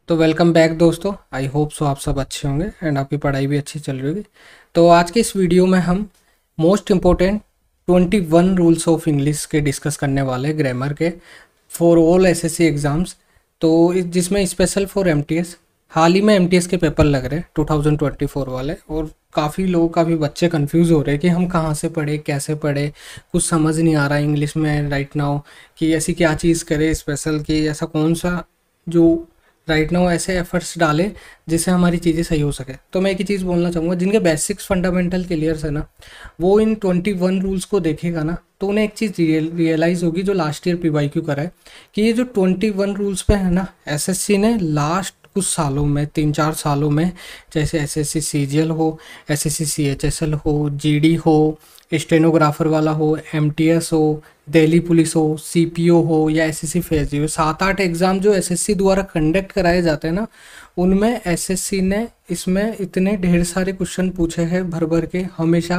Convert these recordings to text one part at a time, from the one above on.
तो welcome back दोस्तों। I hope so आप सब अच्छे होंगे एंड आपकी पढ़ाई भी अच्छी चल रही होगी। तो आज के इस वीडियो में हम most important 21 rules of English के डिस्कस करने वाले हैं, ग्रामर के, फॉर ऑल एसएससी एग्ज़ाम्स। तो जिसमें स्पेशल फॉर एमटीएस, हाल ही में एमटीएस के पेपर लग रहे हैं 2024 वाले, और काफ़ी लोग, काफ़ी बच्चे कंफ्यूज हो रहे हैं कि हम कहाँ से पढ़े, कैसे पढ़े, कुछ समझ नहीं आ रहा इंग्लिश में राइट नाउ कि ऐसी क्या चीज़ करे स्पेशल, कि ऐसा कौन सा जो राइट नाउ ऐसे एफर्ट्स डालें जिससे हमारी चीज़ें सही हो सके। तो मैं एक ही चीज़ बोलना चाहूँगा, जिनके बेसिक्स फंडामेंटल क्लियर है ना, वो इन 21 रूल्स को देखेगा ना, तो उन्हें एक चीज़ रियलाइज़ होगी जो लास्ट ईयर पीवाईक्यू करा है, कि ये जो 21 रूल्स पे है ना, एसएससी ने लास्ट कुछ सालों में, 3-4 सालों में, जैसे एसएससी सीजीएल हो, एसएससी सीएचएसएल हो, जीडी हो, स्टेनोग्राफर वाला हो, एमटीएस हो, दिल्ली पुलिस हो, सीपीओ हो, या एसएससी फेजी हो, 7-8 एग्ज़ाम जो एसएससी द्वारा कंडक्ट कराए जाते हैं ना, उनमें एसएससी ने इसमें इतने ढेर सारे क्वेश्चन पूछे हैं भर भर के, हमेशा,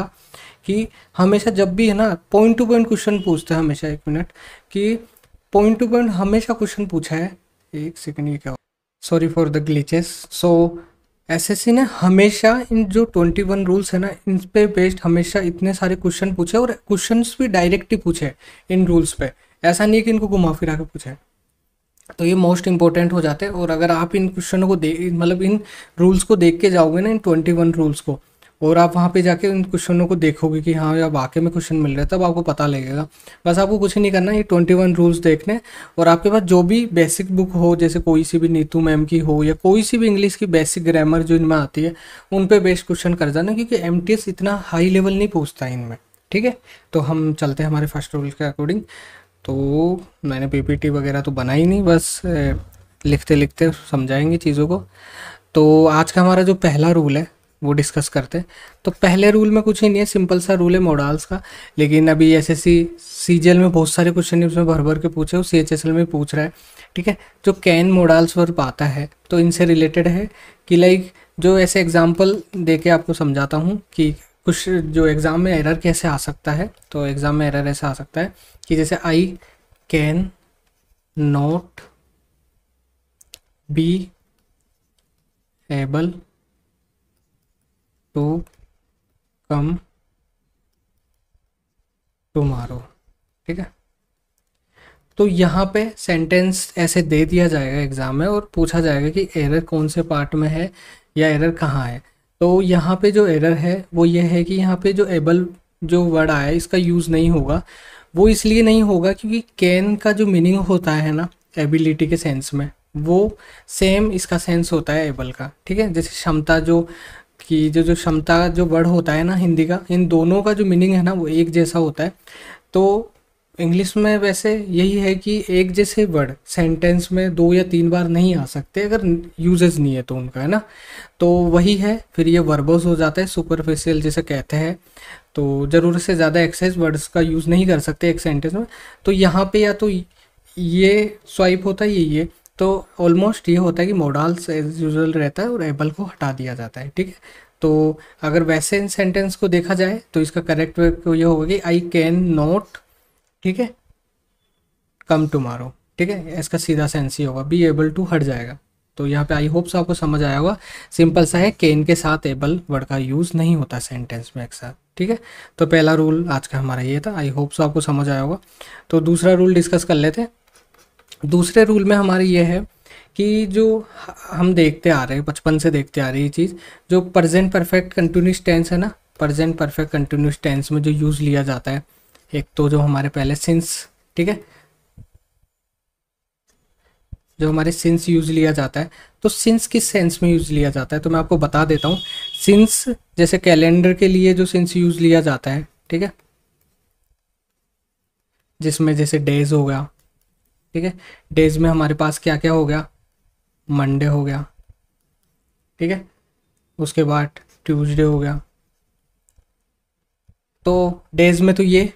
कि हमेशा जब भी है ना पॉइंट टू पॉइंट क्वेश्चन पूछते हैं हमेशा। एक मिनट, कि पॉइंट टू पॉइंट हमेशा क्वेश्चन पूछा है। एक सेकंड, ये क्या, sorry for the glitches. So SSC ने हमेशा इन जो 21 रूल्स है ना, इन पे बेस्ड हमेशा इतने सारे क्वेश्चन पूछे, और क्वेश्चंस भी डायरेक्ट ही पूछे इन रूल्स पे। ऐसा नहीं है कि इनको घुमा फिरा के पूछे। तो ये मोस्ट इंपॉर्टेंट हो जाते हैं। और अगर आप इन क्वेश्चनों को मतलब इन रूल्स को देख के जाओगे ना, इन 21 रूल्स को, और आप वहाँ पे जाके इन क्वेश्चनों को देखोगे कि हाँ यार वाकई में क्वेश्चन मिल रहा है, तब आपको पता लगेगा। बस आपको कुछ नहीं करना, ये 21 रूल्स देखने, और आपके पास जो भी बेसिक बुक हो, जैसे कोई सी भी नीतू मैम की हो, या कोई सी भी इंग्लिश की बेसिक ग्रामर जो इनमें आती है, उन पे बेस्ड क्वेश्चन कर जाना, क्योंकि एमटीएस इतना हाई लेवल नहीं पूछता है इनमें। ठीक है, तो हम चलते हैं हमारे फर्स्ट रूल के अकॉर्डिंग। तो मैंने पीपीटी वगैरह तो बनाई नहीं, बस लिखते लिखते समझाएंगे चीज़ों को। तो आज का हमारा जो पहला रूल है वो डिस्कस करते हैं। तो पहले रूल में कुछ ही नहीं है, सिंपल सा रूल है मॉडल्स का, लेकिन अभी एसएससी सीजीएल में बहुत सारे क्वेश्चन उसमें भर भर के पूछे, वो सीएचएसएल में पूछ रहा है। ठीक है, जो कैन मॉडल्स वर्ब आता है तो इनसे रिलेटेड है, कि लाइक जो ऐसे एग्जाम्पल दे के आपको समझाता हूँ कि कुछ जो एग्ज़ाम में एरर कैसे आ सकता है। तो एग्ज़ाम में एरर ऐसा आ सकता है कि जैसे I can not be able to come tomorrow. ठीक है, तो यहाँ पे सेंटेंस ऐसे दे दिया जाएगा एग्ज़ाम में, और पूछा जाएगा कि एरर कौन से पार्ट में है या एरर कहाँ है। तो यहाँ पे जो एरर है वो ये है कि यहाँ पे जो एबल जो वर्ड आया है, इसका यूज़ नहीं होगा। वो इसलिए नहीं होगा क्योंकि कैन का जो मीनिंग होता है ना एबिलिटी के सेंस में, वो सेम इसका सेंस होता है एबल का। ठीक है, जैसे क्षमता, जो कि जो क्षमता जो वर्ड होता है ना हिंदी का, इन दोनों का जो मीनिंग है ना वो एक जैसा होता है। तो इंग्लिश में वैसे यही है कि एक जैसे वर्ड सेंटेंस में 2 या 3 बार नहीं आ सकते अगर यूजेस नहीं है तो उनका, है ना। तो वही है, फिर ये वर्बोस हो जाता है, सुपरफिशियल जिसे कहते हैं। तो ज़रूरत से ज़्यादा एक्सेस वर्ड्स का यूज़ नहीं कर सकते एक सेंटेंस में। तो यहाँ पे या तो ये स्वाइप होता है, ये तो ऑलमोस्ट ये होता है कि मॉडल्स एज यूजुअल रहता है और एबल को हटा दिया जाता है। ठीक है, तो अगर वैसे इन सेंटेंस को देखा जाए तो इसका करेक्ट वे ये होगा कि आई कैन नॉट, ठीक है, कम टुमारो। ठीक है, इसका सीधा सेंस ही होगा, बी एबल टू हट जाएगा। तो यहाँ पे आई होप से आपको समझ आया होगा। सिंपल सा है, कैन के साथ एबल वर्ड का यूज़ नहीं होता सेंटेंस में एक साथ। ठीक है, तो पहला रूल आज का हमारा ये था, आई होप से आपको समझ आया होगा। तो दूसरा रूल डिस्कस कर लेते हैं। दूसरे रूल में हमारी ये है कि जो हम देखते आ रहे हैं, बचपन से देखते आ रही है चीज़, जो प्रेजेंट परफेक्ट कंटिन्यूस टेंस है ना, प्रेजेंट परफेक्ट कंटिन्यूस टेंस में जो यूज़ लिया जाता है, एक तो जो हमारे पहले सिंस, ठीक है, जो हमारे सिंस यूज़ लिया जाता है, तो सिंस किस सेंस में यूज़ लिया जाता है तो मैं आपको बता देता हूँ। सिंस जैसे कैलेंडर के लिए जो सिंस यूज़ लिया जाता है, ठीक है, जिसमें जैसे डेज हो गया। ठीक है, डेज में हमारे पास क्या क्या हो गया, मंडे हो गया। ठीक है, उसके बाद ट्यूसडे हो गया। तो डेज में तो ये,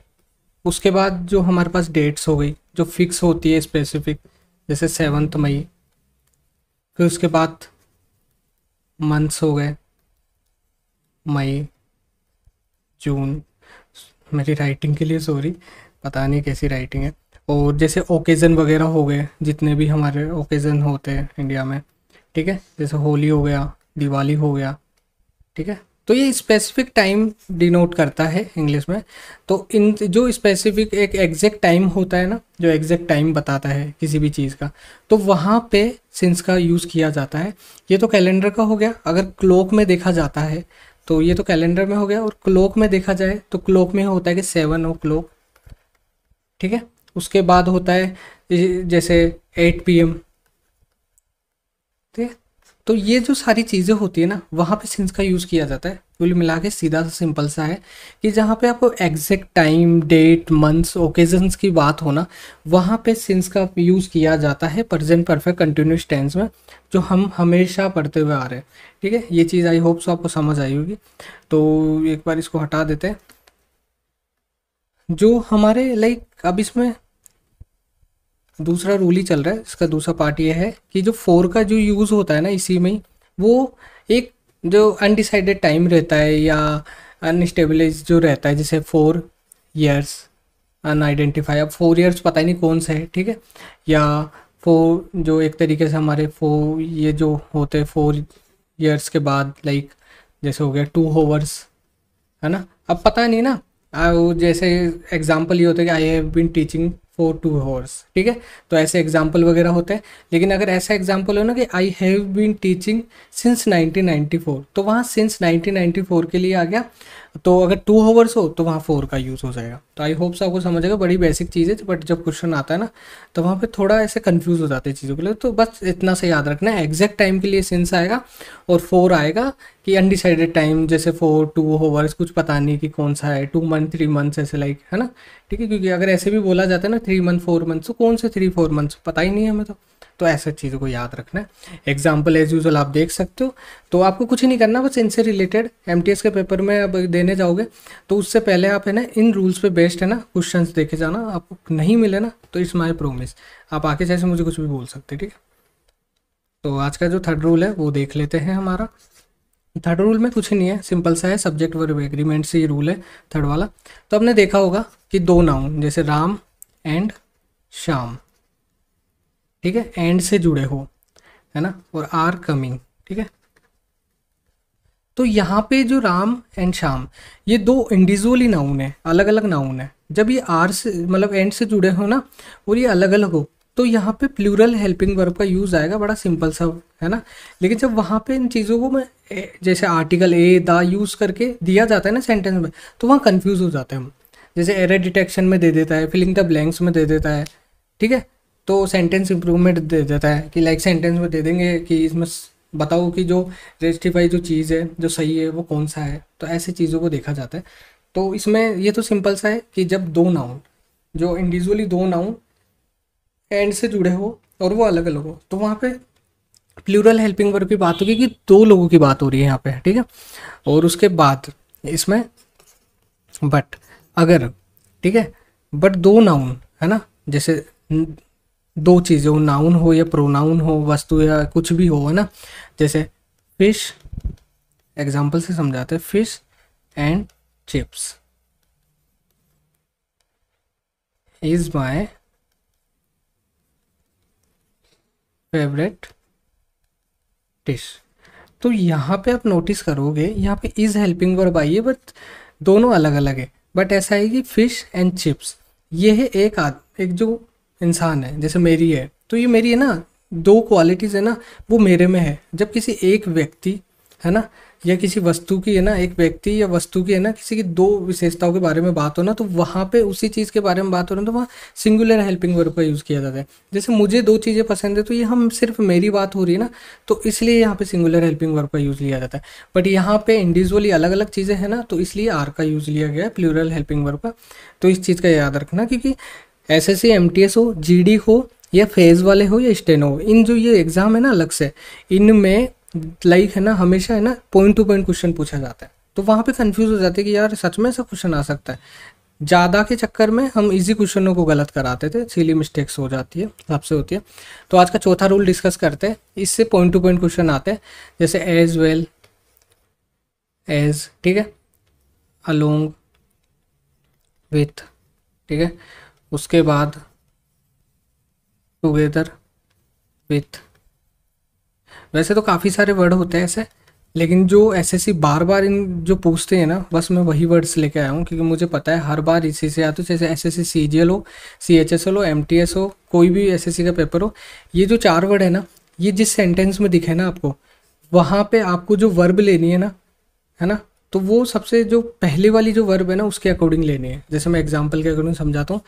उसके बाद जो हमारे पास डेट्स हो गई जो फिक्स होती है स्पेसिफिक, जैसे 7 मई। फिर उसके बाद मंथ्स हो गए, मई, जून। मेरी राइटिंग के लिए सॉरी, पता नहीं कैसी राइटिंग है। और जैसे ओकेज़न वगैरह हो गए, जितने भी हमारे ओकेज़न होते हैं इंडिया में, ठीक है, जैसे होली हो गया, दिवाली हो गया, ठीक है। तो ये स्पेसिफिक टाइम डिनोट करता है इंग्लिश में। तो इन जो स्पेसिफिक एक एग्जैक्ट टाइम होता है ना, जो एग्जैक्ट टाइम बताता है किसी भी चीज़ का, तो वहाँ पे सिंस का यूज़ किया जाता है। ये तो कैलेंडर का हो गया। अगर क्लॉक में देखा जाता है तो ये तो कैलेंडर में हो गया, और क्लॉक में देखा जाए तो क्लॉक में होता है कि 7 o'clock, ठीक है। उसके बाद होता है जैसे 8 PM, ठीक है। तो ये जो सारी चीज़ें होती है ना, वहाँ पे सिंस का यूज़ किया जाता है। कुल मिला के सीधा सा सिंपल सा है कि जहाँ पे आपको exact time, date, months, occasions की बात हो ना, वहाँ पे सिंस का यूज़ किया जाता है प्रेजेंट परफेक्ट कंटिन्यूस टेंस में, जो हम हमेशा पढ़ते हुए आ रहे हैं, ठीक है। ये चीज़ आई होप सो आपको समझ आई होगी। तो एक बार इसको हटा देते हैं। जो हमारे लाइक अब इसमें दूसरा रूल ही चल रहा है, इसका दूसरा पार्ट ये है कि जो फोर का जो यूज़ होता है ना इसी में ही, वो एक जो अनडिसाइडेड टाइम रहता है या अनस्टेबलाइज जो रहता है, जैसे 4 years अनआइडेंटिफाई, अब 4 years पता ही नहीं कौन सा है, ठीक है। या फोर जो एक तरीके से हमारे फोर ये जो होते हैं 4 years के बाद, लाइक जैसे हो गया 2 hours, है ना। अब पता नहीं ना, वो जैसे एग्जाम्पल ये होता है कि I have been teaching for 2 hours, ठीक है। तो ऐसे एग्जाम्पल वगैरह होते हैं। लेकिन अगर ऐसा एग्जाम्पल हो ना कि I have been teaching since 1994, तो वहाँ सिंस 1994 के लिए आ गया। तो अगर 2 hours हो तो वहाँ 4 का यूज़ हो जाएगा। तो आई होप से आपको समझ आएगा, बड़ी बेसिक चीज़ है, बट जब क्वेश्चन आता है ना तो वहाँ पे थोड़ा ऐसे कंफ्यूज हो जाते हैं चीज़ों के लिए। तो बस इतना से याद रखना है, एग्जैक्ट टाइम के लिए सिंस आएगा, और 4 आएगा कि अनडिसाइडेड टाइम, जैसे 4 2 hours कुछ पता नहीं कि कौन सा है, 2 month 3 months ऐसे, लाइक, है ना, ठीक है। क्योंकि अगर ऐसे भी बोला जाता है ना 3 month 4 months, तो कौन से 3 4 months पता ही नहीं है हमें। तो ऐसे चीज़ों को याद रखना है। एग्जाम्पल एज यूजल आप देख सकते हो। तो आपको कुछ नहीं करना, बस इनसे रिलेटेड एमटीएस के पेपर में अब देने जाओगे तो उससे पहले आप है ना इन रूल्स पे बेस्ड है ना क्वेश्चंस देखे जाना। आपको नहीं मिले ना तो इट्स माय प्रॉमिस, आप आके जैसे मुझे कुछ भी बोल सकते, ठीक है। तो आज का जो थर्ड रूल है वो देख लेते हैं। हमारा थर्ड रूल में कुछ नहीं है, सिंपल सा है, सब्जेक्ट वर्ब एग्रीमेंट से ये रूल है थर्ड वाला। तो आपने देखा होगा कि दो नाउन जैसे राम एंड श्याम, ठीक है, एंड से जुड़े हो, है ना, और आर कमिंग, ठीक है। तो यहाँ पे जो राम एंड श्याम, ये दो इंडिविजुअली नाउन है, अलग अलग नाउन है। जब ये आर से मतलब एंड से जुड़े हो ना, और ये अलग अलग हो, तो यहाँ पे प्लूरल हेल्पिंग वर्ब का यूज आएगा, बड़ा सिंपल सा, है ना। लेकिन जब वहाँ पे इन चीज़ों को मैं जैसे आर्टिकल ए द यूज करके दिया जाता है ना सेंटेंस में, तो वहाँ कंफ्यूज हो जाते हैं हम। जैसे एरर डिटेक्शन में दे देता है, फिलिंग द ब्लैंक्स में दे देता है, ठीक है। तो सेंटेंस इंप्रूवमेंट दे देता है कि लाइक सेंटेंस में दे देंगे कि इसमें बताओ कि जो रेस्टिफाई जो चीज़ है जो सही है वो कौन सा है। तो ऐसी चीज़ों को देखा जाता है। तो इसमें ये तो सिंपल सा है कि जब दो नाउन, जो इंडिविजुअली दो नाउन एंड से जुड़े हो और वो अलग अलग हो, तो वहाँ पे प्लूरल हेल्पिंग वर्ब की बात होगी कि दो लोगों की बात हो रही है यहाँ पे, ठीक है। और उसके बाद इसमें बट अगर, ठीक है, बट दो नाउन है ना, जैसे दो चीज़ें हो, नाउन हो या प्रोनाउन हो, वस्तु या कुछ भी हो, है ना। जैसे फिश, एग्जाम्पल से समझाते हैं, fish and chips is my favourite dish. तो यहाँ पे आप नोटिस करोगे, यहाँ पे इज हेल्पिंग वर्ब आई है, बट दोनों अलग अलग है। बट ऐसा है कि फिश एंड चिप्स, ये है एक जो इंसान है, जैसे मेरी है, तो ये मेरी है ना, दो क्वालिटीज़ है ना, वो मेरे में है। जब किसी एक व्यक्ति है ना, या किसी वस्तु की है ना, एक व्यक्ति या वस्तु की है ना, किसी की दो विशेषताओं के बारे में बात हो ना, तो वहाँ पे उसी चीज़ के बारे में बात हो रही है, तो वहाँ सिंगुलर हेल्पिंग वर्ब का यूज़ किया जाता है। जैसे मुझे दो चीज़ें पसंद है, तो ये हम सिर्फ मेरी बात हो रही है ना, तो इसलिए यहाँ पे सिंगुलर हेल्पिंग वर्ब का यूज़ लिया जाता है। बट यहाँ पे इंडिविजुअली अलग अलग चीज़ें हैं ना, तो इसलिए आर का यूज़ लिया गया है, प्लूरल हेल्पिंग वर्ब का। तो इस चीज़ का याद रखना, क्योंकि एसएससी एमटीएस हो, जीडी हो, या फेज वाले हो, या स्टेनो हो, इन जो ये एग्ज़ाम है ना अलग से, इनमें लाइक है ना हमेशा है ना पॉइंट टू पॉइंट क्वेश्चन पूछा जाता है। तो वहाँ पे कंफ्यूज हो जाते हैं कि यार सच में ऐसा क्वेश्चन आ सकता है। ज़्यादा के चक्कर में हम इजी क्वेश्चनों को गलत कराते थे, सिली मिस्टेक्स हो जाती है, सबसे होती है। तो आज का चौथा रूल डिस्कस करते हैं, इससे पॉइंट टू पॉइंट क्वेश्चन आते हैं, जैसे एज वेल एज, ठीक है, अलोंग विथ, ठीक है, उसके बाद टुगेदर विथ। वैसे तो काफ़ी सारे वर्ड होते हैं ऐसे, लेकिन जो एसएससी बार बार इन जो पूछते हैं ना, बस मैं वही वर्ड्स लेके आया हूँ, क्योंकि मुझे पता है हर बार इसी से, या तो जैसे एसएससी सीजीएल हो, सीएचएसएल हो, एमटीएस हो, कोई भी एसएससी का पेपर हो, ये जो 4 वर्ड है ना, ये जिस सेंटेंस में दिखे ना आपको, वहाँ पे आपको जो वर्ब लेनी है ना, तो वो सबसे जो पहले वाली जो वर्ब है ना उसके अकॉर्डिंग लेनी है। जैसे मैं एग्जांपल के अकॉर्डिंग समझाता हूँ।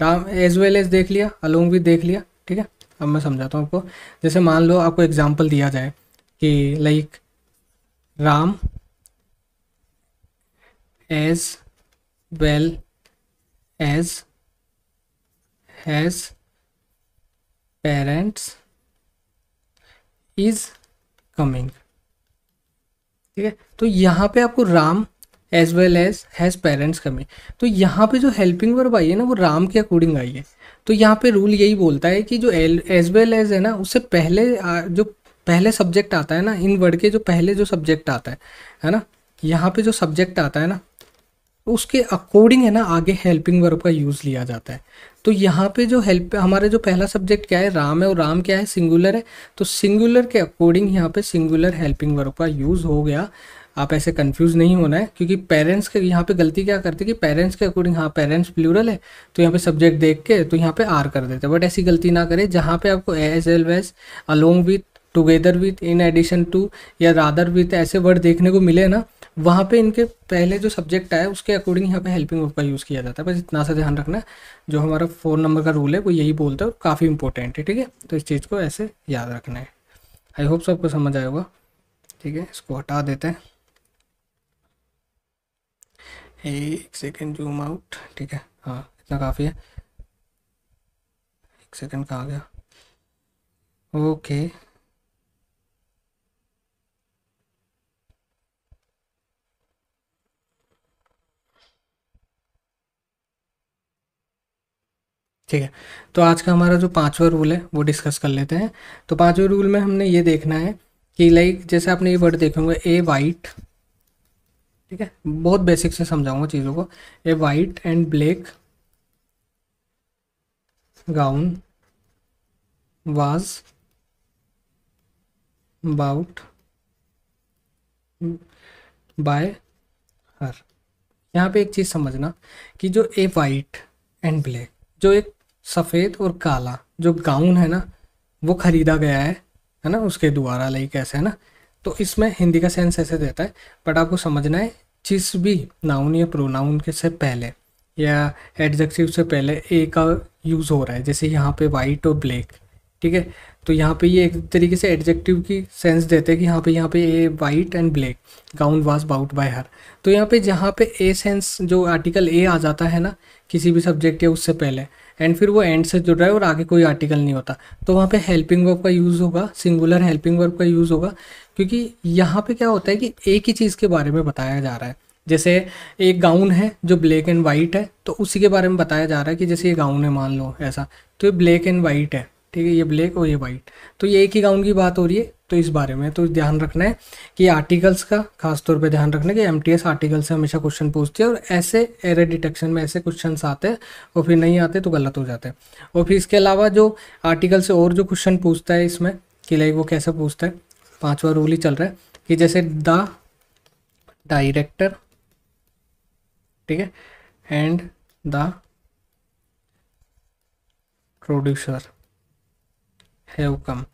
राम एज वेल एज देख लिया, अलोंग विद देख लिया, ठीक है। अब मैं समझाता हूँ आपको। जैसे मान लो आपको एग्जांपल दिया जाए कि like Ram as well as his parents is coming, ठीक है। तो यहाँ पे आपको Ram as well as his parents coming, तो यहाँ पे जो हेल्पिंग वर्ब आई है ना वो राम के अकॉर्डिंग आई है। तो यहाँ पे रूल यही बोलता है कि जो एज वेल एज है ना उससे पहले जो पहले सब्जेक्ट आता है ना, इन वर्ड के जो पहले जो सब्जेक्ट आता है ना, यहाँ पे जो सब्जेक्ट आता है ना उसके अकॉर्डिंग है ना आगे हेल्पिंग वर्ब का यूज़ लिया जाता है। तो यहाँ पे जो हमारे जो पहला सब्जेक्ट क्या है, राम है, और राम क्या है, सिंगुलर है। तो सिंगुलर के अकॉर्डिंग यहाँ पे सिंगुलर हेल्पिंग वर्ब का यूज़ हो गया। आप ऐसे कंफ्यूज नहीं होना है, क्योंकि पेरेंट्स के यहाँ पे गलती क्या करते हैं कि पेरेंट्स के अकॉर्डिंग, हाँ पेरेंट्स प्लूरल है तो यहाँ पे सब्जेक्ट देख के तो यहाँ पे आर कर देते हैं। बट ऐसी गलती ना करें, जहाँ पे आपको as well as, along with, together with, in addition to या रादर विथ ऐसे वर्ड देखने को मिले ना, वहाँ पे इनके पहले जो सब्जेक्ट आया उसके अकॉर्डिंग यहाँ पे हेल्पिंग वर्ब का यूज़ किया जाता है। बस इतना सा ध्यान रखना है। जो हमारा 4 नंबर का रूल है वो यही बोलता है और काफ़ी इंपॉर्टेंट है, ठीक है। तो इस चीज़ को ऐसे याद रखना है। आई होप सबको समझ आया होगा, ठीक है। इसको हटा देते हैं, एक सेकेंड, जूम आउट, ठीक है। हाँ इतना काफ़ी है। एक सेकेंड कहाँ गया, ओके। ठीक है, तो आज का हमारा जो 5वां रूल है वो डिस्कस कर लेते हैं। तो 5वें रूल में हमने ये देखना है कि लाइक जैसे आपने ये वर्ड देखे होंगे, ए वाइट, ठीक है, बहुत बेसिक से समझाऊंगा चीज़ों को। A white and black gown was bought by her. यहाँ पे एक चीज़ समझना कि जो ए वाइट एंड ब्लैक, जो एक सफ़ेद और काला जो गाउन है ना वो खरीदा गया है ना उसके द्वारा, लाइक ऐसे है ना। तो इसमें हिंदी का सेंस ऐसे देता है, बट आपको समझना है जिस भी नाउन या प्रोनाउन के से पहले या एडजेक्टिव से पहले ए का यूज़ हो रहा है, जैसे यहाँ पे वाइट और ब्लैक, ठीक है। तो यहाँ पे ये एक तरीके से एडजेक्टिव की सेंस देते हैं कि यहाँ पे a white and black gown was bought by her. तो यहाँ पे जहाँ पे ए सेंस जो आर्टिकल ए आ जाता है ना किसी भी सब्जेक्ट या उससे पहले, एंड फिर वो एंड से जुड़ रहा है और आगे कोई आर्टिकल नहीं होता, तो वहाँ पे हेल्पिंग वर्ब का यूज़ होगा, सिंगुलर हेल्पिंग वर्ब का यूज़ होगा। क्योंकि यहाँ पे क्या होता है कि एक ही चीज़ के बारे में बताया जा रहा है। जैसे एक गाउन है जो ब्लैक एंड वाइट है, तो उसी के बारे में बताया जा रहा है कि जैसे ये गाउन है मान लो ऐसा, तो ये ब्लैक एंड वाइट है, ठीक है, ये ब्लैक और ये वाइट, तो ये एक ही गाउन की बात हो रही है। तो इस बारे में तो ध्यान रखना है कि आर्टिकल्स का खास तौर पे ध्यान रखना है कि एमटीएस आर्टिकल से हमेशा क्वेश्चन पूछती है, और ऐसे एरर डिटेक्शन में ऐसे क्वेश्चंस आते हैं और फिर नहीं आते तो गलत हो जाते हैं। और फिर इसके अलावा जो आर्टिकल से और जो क्वेश्चन पूछता है इसमें कि लाइक वो कैसे पूछता है, 5वां रूल ही चल रहा है कि जैसे द डायरेक्टर, ठीक है, and the producer have come.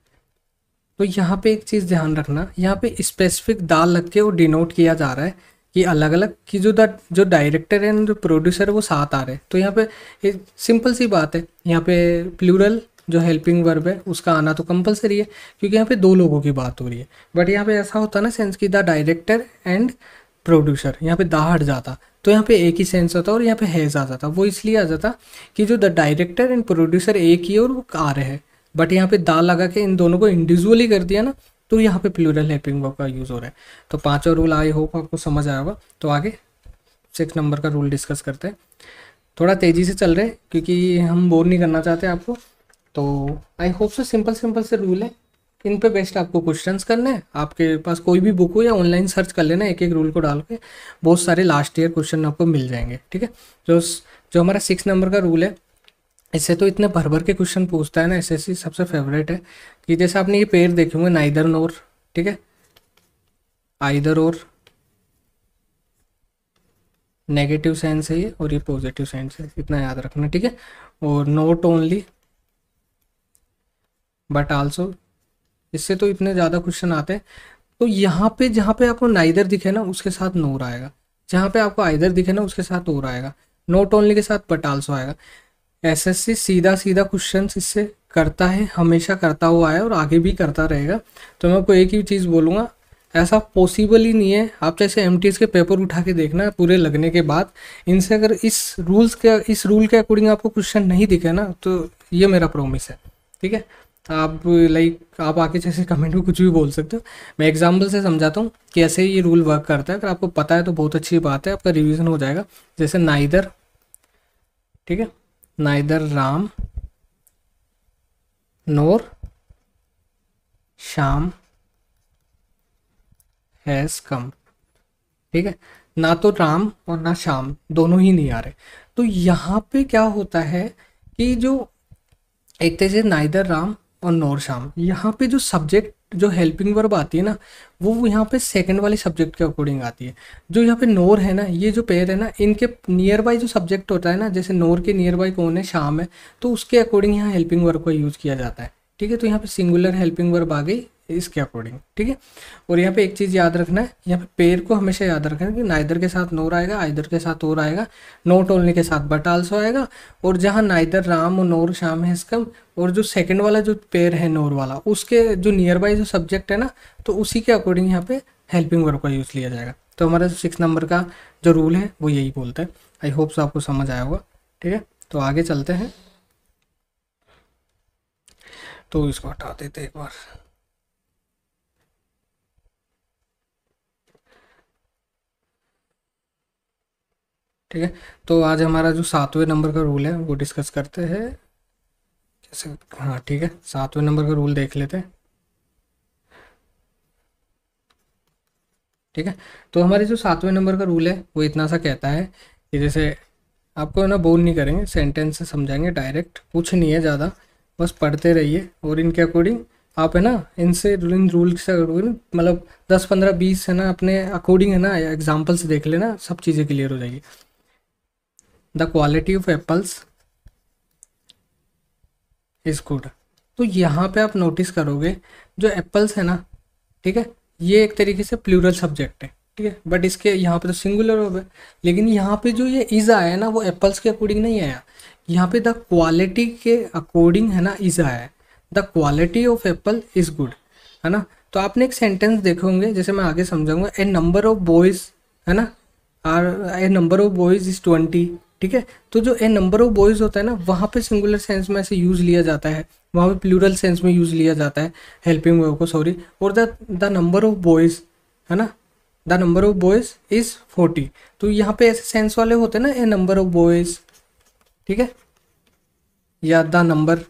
तो यहाँ पे एक चीज़ ध्यान रखना, यहाँ पे स्पेसिफिक द लग के वो डिनोट किया जा रहा है कि अलग अलग कि जो डायरेक्टर है जो प्रोड्यूसर है वो साथ आ रहे हैं। तो यहाँ पे सिंपल सी बात है, यहाँ पे प्लूरल जो हेल्पिंग वर्ब है उसका आना तो कंपलसरी है, क्योंकि यहाँ पे 2 लोगों की बात हो रही है। बट यहाँ पे ऐसा होता ना सेंस कि द डायरेक्टर एंड प्रोड्यूसर, यहाँ पे दा हट जाता तो यहाँ पे एक ही सेंस होता और यहाँ पे हैज़ आ जाता। वो इसलिए आ जाता कि जो द डायरेक्टर एंड प्रोड्यूसर एक ही और वो आ रहे हैं, बट यहाँ पे दा लगा के इन दोनों को इंडिविजुअली कर दिया ना, तो यहाँ पे प्लूरल हेल्पिंग वर्ब का यूज़ हो रहा है। तो 5वां रूल आई होप आपको समझ आया होगा। तो आगे 6 नंबर का रूल डिस्कस करते हैं। थोड़ा तेज़ी से चल रहे हैं क्योंकि हम बोर नहीं करना चाहते आपको। तो आई होप से सिंपल से रूल है, इन पे बेस्ट आपको क्वेश्चंस करने हैं। आपके पास कोई भी बुक हो या ऑनलाइन सर्च कर लेना, एक एक रूल को डाल के बहुत सारे लास्ट ईयर क्वेश्चन आपको मिल जाएंगे, ठीक है। जो हमारा 6 नंबर का रूल है इससे तो इतने भर भर के क्वेश्चन पूछता है ना, एसएससी सबसे फेवरेट है। कि जैसे आपने ये पेयर देखे होंगे, नाइदर नोर, ठीक है, आइदर और, नेगेटिव सेंस है ये, और ये पॉजिटिव सेंस है, इतना याद रखना, ठीक है। और नोट ओनली बट आल्सो, इससे तो इतने ज़्यादा क्वेश्चन आते हैं। तो यहाँ पे जहाँ पे आपको नाइदर दिखे ना उसके साथ नोर आएगा, जहाँ पे आपको आइदर दिखे ना उसके साथ और आएगा, नोट ओनली के साथ बट आल्सो आएगा। एसएससी सीधा सीधा क्वेश्चन इससे करता है, हमेशा करता हुआ है और आगे भी करता रहेगा। तो मैं आपको एक ही चीज़ बोलूँगा, ऐसा पॉसिबल ही नहीं है। आप जैसे एमटीएस के पेपर उठा के देखना पूरे लगने के बाद, इनसे अगर इस रूल के अकॉर्डिंग आपको क्वेश्चन नहीं दिखे ना, तो ये मेरा प्रॉमिस है, ठीक है। आप आप आके जैसे कमेंट में कुछ भी बोल सकते हो, मैं एग्जाम्पल से समझाता हूँ कि ऐसे ये रूल वर्क करता है। अगर आपको पता है तो बहुत अच्छी बात है, आपका रिवीजन हो जाएगा। जैसे नाइदर, ठीक है, neither Ram NOR Shyam has come, ठीक है, ना तो राम और ना श्याम दोनों ही नहीं आ रहे। तो यहाँ पे क्या होता है कि जो एक तरह से नाइदर राम और नोर श्याम, यहाँ पे जो सब्जेक्ट जो हेल्पिंग वर्ब आती है ना, वो यहाँ पे सेकंड वाले सब्जेक्ट के अकॉर्डिंग आती है। जो यहाँ पे नोर है ना, ये जो पेयर है ना, इनके नियर बाय जो सब्जेक्ट होता है ना, जैसे नोर के नियर बाय कौन है, श्याम है, तो उसके अकॉर्डिंग यहाँ हेल्पिंग वर्ब का यूज़ किया जाता है, ठीक है। तो यहाँ पे सिंगुलर हेल्पिंग वर्ब आ गई इसके अकॉर्डिंग, ठीक है। और यहाँ पे एक चीज़ याद रखना है, यहाँ पे पेयर को हमेशा याद रखना है कि नाइदर के साथ नोर आएगा, आइदर के साथ और आएगा, नोट ओनली के साथ बट आल्सो आएगा। और जहाँ नाइदर राम और नोर श्याम है इसका, और जो सेकंड वाला जो पेयर है नोर वाला, उसके जो नियर बाय जो सब्जेक्ट है ना, तो उसी के अकॉर्डिंग यहाँ पे हेल्पिंग वर्ब का यूज़ लिया जाएगा। तो हमारा 6 नंबर का जो रूल है वो यही बोलता है। आई होप सो आपको समझ आया होगा, ठीक है। तो आगे चलते हैं, तो इसको हटा देते एक बार। ठीक है, तो आज हमारा जो 7वें नंबर का रूल है वो डिस्कस करते हैं कैसे। हाँ ठीक है, 7वें नंबर का रूल देख लेते हैं, ठीक है। तो हमारे जो 7वें नंबर का रूल है वो इतना सा कहता है कि जैसे आपको है ना बोल नहीं करेंगे, सेंटेंस से समझाएंगे डायरेक्ट, कुछ नहीं है ज़्यादा, बस पढ़ते रहिए और इनके अकॉर्डिंग आप है ना, इनसे इन रूल से मतलब 10 15 20 है ना अपने अकॉर्डिंग है ना एग्जाम्पल्स देख लेना, सब चीज़ें क्लियर हो जाएगी। The quality of apples is good. तो यहाँ पे आप नोटिस करोगे जो एप्पल्स है ना, ठीक है, ये एक तरीके से प्लूरल सब्जेक्ट है, ठीक है, बट इसके यहाँ पे तो सिंगुलर हो गया। लेकिन यहाँ पे जो ये इज आया है ना, वो एप्पल्स के अकॉर्डिंग नहीं आया, यहाँ पे द क्वालिटी के अकॉर्डिंग है ना इज आया है। The quality of Apple is good, है ना। तो आपने एक सेंटेंस देखे होंगे, जैसे मैं आगे समझाऊंगा, ए नंबर ऑफ बॉयज, है ना, are a number of boys is 20, ठीक है। तो जो ए नंबर ऑफ बॉयज होता है ना, वहाँ पे सिंगुलर सेंस में ऐसे यूज लिया जाता है, वहाँ पे प्लूरल सेंस में यूज लिया जाता है हेल्पिंग वर्ब को, सॉरी। और द नंबर ऑफ बॉयज, है ना, the number of boys is 40। तो यहाँ पे ऐसे सेंस वाले होते हैं ना, ए नंबर ऑफ बॉयज, ठीक है, या द नंबर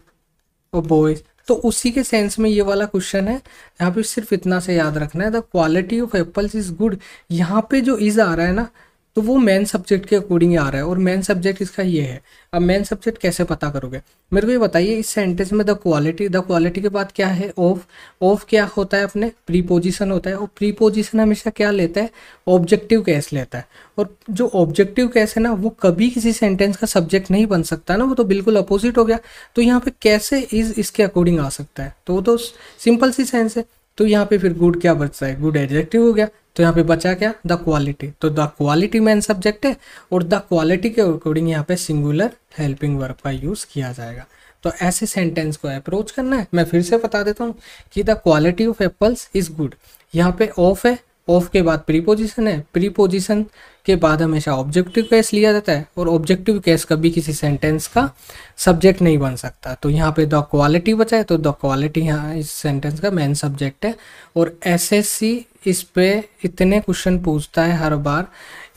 ऑफ बॉयज, तो उसी के सेंस में ये वाला क्वेश्चन है। यहाँ पे सिर्फ इतना से याद रखना है, the quality of apples is good. यहाँ पे जो इज आ रहा है ना, तो वो मेन सब्जेक्ट के अकॉर्डिंग आ रहा है, और मेन सब्जेक्ट इसका ये है। अब मेन सब्जेक्ट कैसे पता करोगे, मेरे को ये बताइए। इस सेंटेंस में द क्वालिटी के बाद क्या है, ऑफ। ऑफ क्या होता है, अपने प्रीपोजिशन होता है, और प्रीपोजिशन हमेशा क्या लेता है, ऑब्जेक्टिव केस लेता है। और जो ऑब्जेक्टिव केस है ना, वो कभी किसी सेंटेंस का सब्जेक्ट नहीं बन सकता ना, वो तो बिल्कुल अपोजिट हो गया। तो यहाँ पे कैसे इज इसके अकॉर्डिंग आ सकता है, तो वो तो सिंपल सी सेंस है। तो यहाँ पे फिर गुड क्या बचता है, गुड एडजेक्टिव हो गया। तो यहाँ पे बचा क्या, द क्वालिटी। तो द क्वालिटी मेन सब्जेक्ट है, और द क्वालिटी के अकॉर्डिंग यहाँ पे सिंगुलर हेल्पिंग वर्ब का यूज किया जाएगा। तो ऐसे सेंटेंस को अप्रोच करना है। मैं फिर से बता देता हूँ कि the quality of apples is good. यहाँ पे ऑफ है, ऑफ के बाद प्रीपोजिशन है, प्रीपोजिशन के बाद हमेशा ऑब्जेक्टिव केस लिया जाता है, और ऑब्जेक्टिव केस कभी किसी सेंटेंस का सब्जेक्ट नहीं बन सकता। तो यहाँ पे द क्वालिटी बचा है, तो द क्वालिटी यहाँ इस सेंटेंस का मेन सब्जेक्ट है। और एसएससी इस पे इतने क्वेश्चन पूछता है हर बार।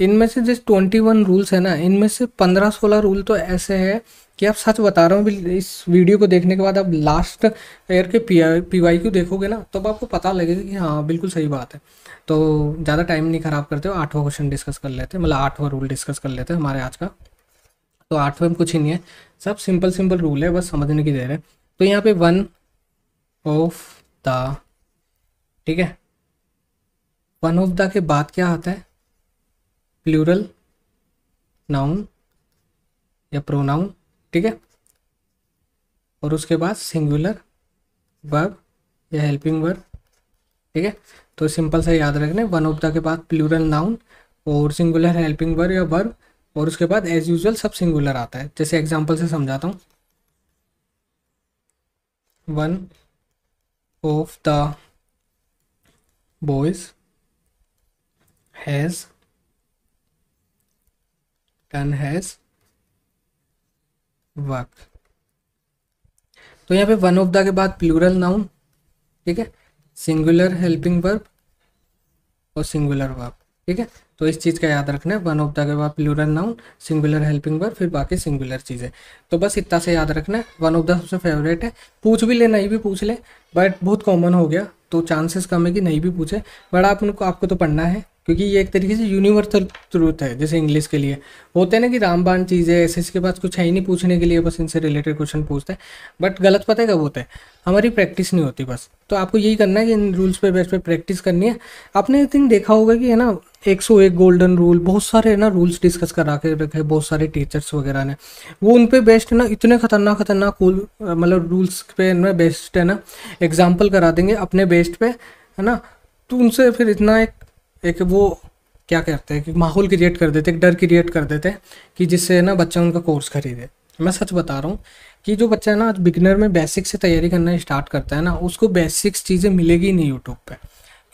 इनमें से जिस 21 रूल्स है ना, इनमें से 15-16 रूल तो ऐसे है कि आप सच बता रहा हूँ, इस वीडियो को देखने के बाद आप लास्ट ईयर के PYQ देखोगे ना, तब आपको पता लगेगा कि हाँ बिल्कुल सही बात है। तो ज़्यादा टाइम नहीं खराब करते हो, 8वां क्वेश्चन डिस्कस कर लेते हैं, मतलब 8वां रूल डिस्कस कर लेते हैं हमारे आज का। तो 8वें में कुछ ही नहीं है, सब सिंपल सिंपल रूल है, बस समझने की देर है। तो यहाँ पे वन ऑफ द, ठीक है, वन ऑफ द के बाद क्या आता है, प्लूरल नाउन या प्रोनाउन, ठीक है, और उसके बाद सिंगुलर वर्ब या हेल्पिंग वर्ब, ठीक है। तो सिंपल से याद रखना, वन ऑफ द के बाद प्लूरल नाउन और सिंगुलर हेल्पिंग वर्ब या वर्ब, और उसके बाद एज यूजुअल सब सिंगुलर आता है। जैसे एग्जांपल से समझाता हूँ, one of the boys has done has work. तो यहाँ पे वन ऑफ द के बाद प्लूरल नाउन, ठीक है, सिंगुलर हेल्पिंग वर्ब और सिंगुलर वर्ब, ठीक है। तो इस चीज़ का याद रखना है, वन ऑफ द के बाद plural noun, singular helping verb, फिर बाकी सिंगुलर चीज़ें। तो बस इतना से याद रखना है। वन ऑफ द सबसे फेवरेट है, पूछ भी ले नहीं भी पूछ ले, बट बहुत कॉमन हो गया तो चांसेस कम है कि नहीं भी पूछे, बट आपको तो पढ़ना है, क्योंकि ये एक तरीके से यूनिवर्सल ट्रूथ है। जैसे इंग्लिश के लिए होते हैं ना कि रामबाण चीज़ें ऐसे, इसके पास कुछ है ही नहीं पूछने के लिए, बस इनसे रिलेटेड क्वेश्चन पूछते हैं, बट गलत पता है कब होता है, हमारी प्रैक्टिस नहीं होती बस। तो आपको यही करना है कि इन रूल्स पे बेस पे प्रैक्टिस करनी है। आपने एक दिन देखा होगा कि है ना 101 गोल्डन रूल, बहुत सारे है ना रूल्स डिस्कस करा के रखे बहुत सारे टीचर्स वगैरह ने, वो उन पे बेस्ड है ना, इतने खतरनाक मतलब रूल्स पे ना बेस्ड है ना एग्जाम्पल करा देंगे अपने बेस्ड पे, है ना। तो उनसे फिर इतना एक वो क्या कहते हैं कि माहौल क्रिएट कर देते, एक डर क्रिएट कर देते हैं कि जिससे ना बच्चा उनका कोर्स खरीदे। मैं सच बता रहा हूँ कि जो बच्चा है ना आज बिगिनर में बेसिक से तैयारी करना स्टार्ट करता है ना, उसको बेसिक्स चीज़ें मिलेगी नहीं यूट्यूब पे,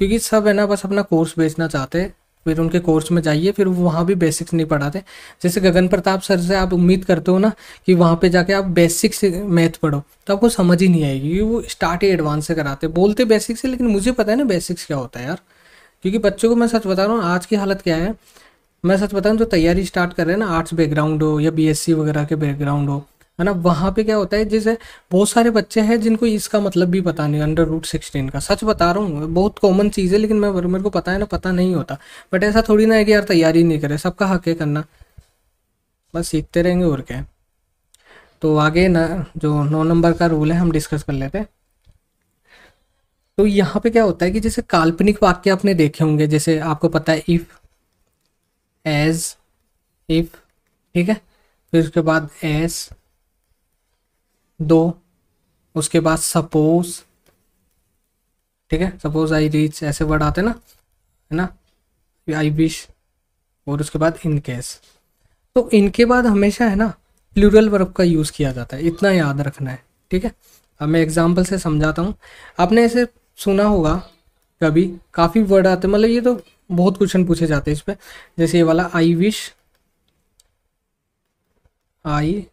क्योंकि सब है ना बस अपना कोर्स बेचना चाहते हैं। फिर उनके कोर्स में जाइए, फिर वहाँ भी बेसिक्स नहीं पढ़ाते। जैसे गगन प्रताप सर से आप उम्मीद करते हो ना कि वहाँ पे जाके आप बेसिक से मैथ पढ़ो, तो आपको समझ ही नहीं आएगी, क्योंकि वो स्टार्ट ही एडवांस से कराते, बोलते बेसिक्स से, लेकिन मुझे पता है ना बेसिक्स क्या होता है यार। क्योंकि बच्चों को मैं सच बता रहा हूँ आज की हालत क्या है, मैं सच बताऊँ जो तैयारी स्टार्ट कर रहे हैं ना, आर्ट्स बैकग्राउंड हो या बीएससी वगैरह के बैकग्राउंड हो, है ना, वहाँ पे क्या होता है, जैसे बहुत सारे बच्चे हैं जिनको इसका मतलब भी पता नहीं, अंडर रूट 16 का, सच बता रहा हूँ, बहुत कॉमन चीज़ है, लेकिन मेरे को पता है ना, पता नहीं होता। बट ऐसा थोड़ी ना है कि यार तैयारी नहीं करे, सबका हक है करना, बस सीखते रहेंगे और क्या है। तो आगे ना जो 9 नंबर का रूल है हम डिस्कस कर लेते हैं। तो यहाँ पे क्या होता है कि जैसे काल्पनिक वाक्य आपने देखे होंगे, जैसे आपको पता है इफ, एज, इफ, ठीक है, फिर उसके बाद एस, दो, उसके बाद सपोज, ठीक है, सपोज आई रीच, ऐसे वर्ड आते हैं ना, है ना, आई विश, और उसके बाद इन केस। तो इनके बाद हमेशा है ना प्लूरल वर्ब का यूज़ किया जाता है, इतना याद रखना है, ठीक है। अब मैं एग्जांपल से समझाता हूँ। आपने ऐसे सुना होगा कभी, काफ़ी वर्ड आते हैं, मतलब ये तो बहुत क्वेश्चन पूछे जाते हैं इस पे, जैसे ये वाला I wish I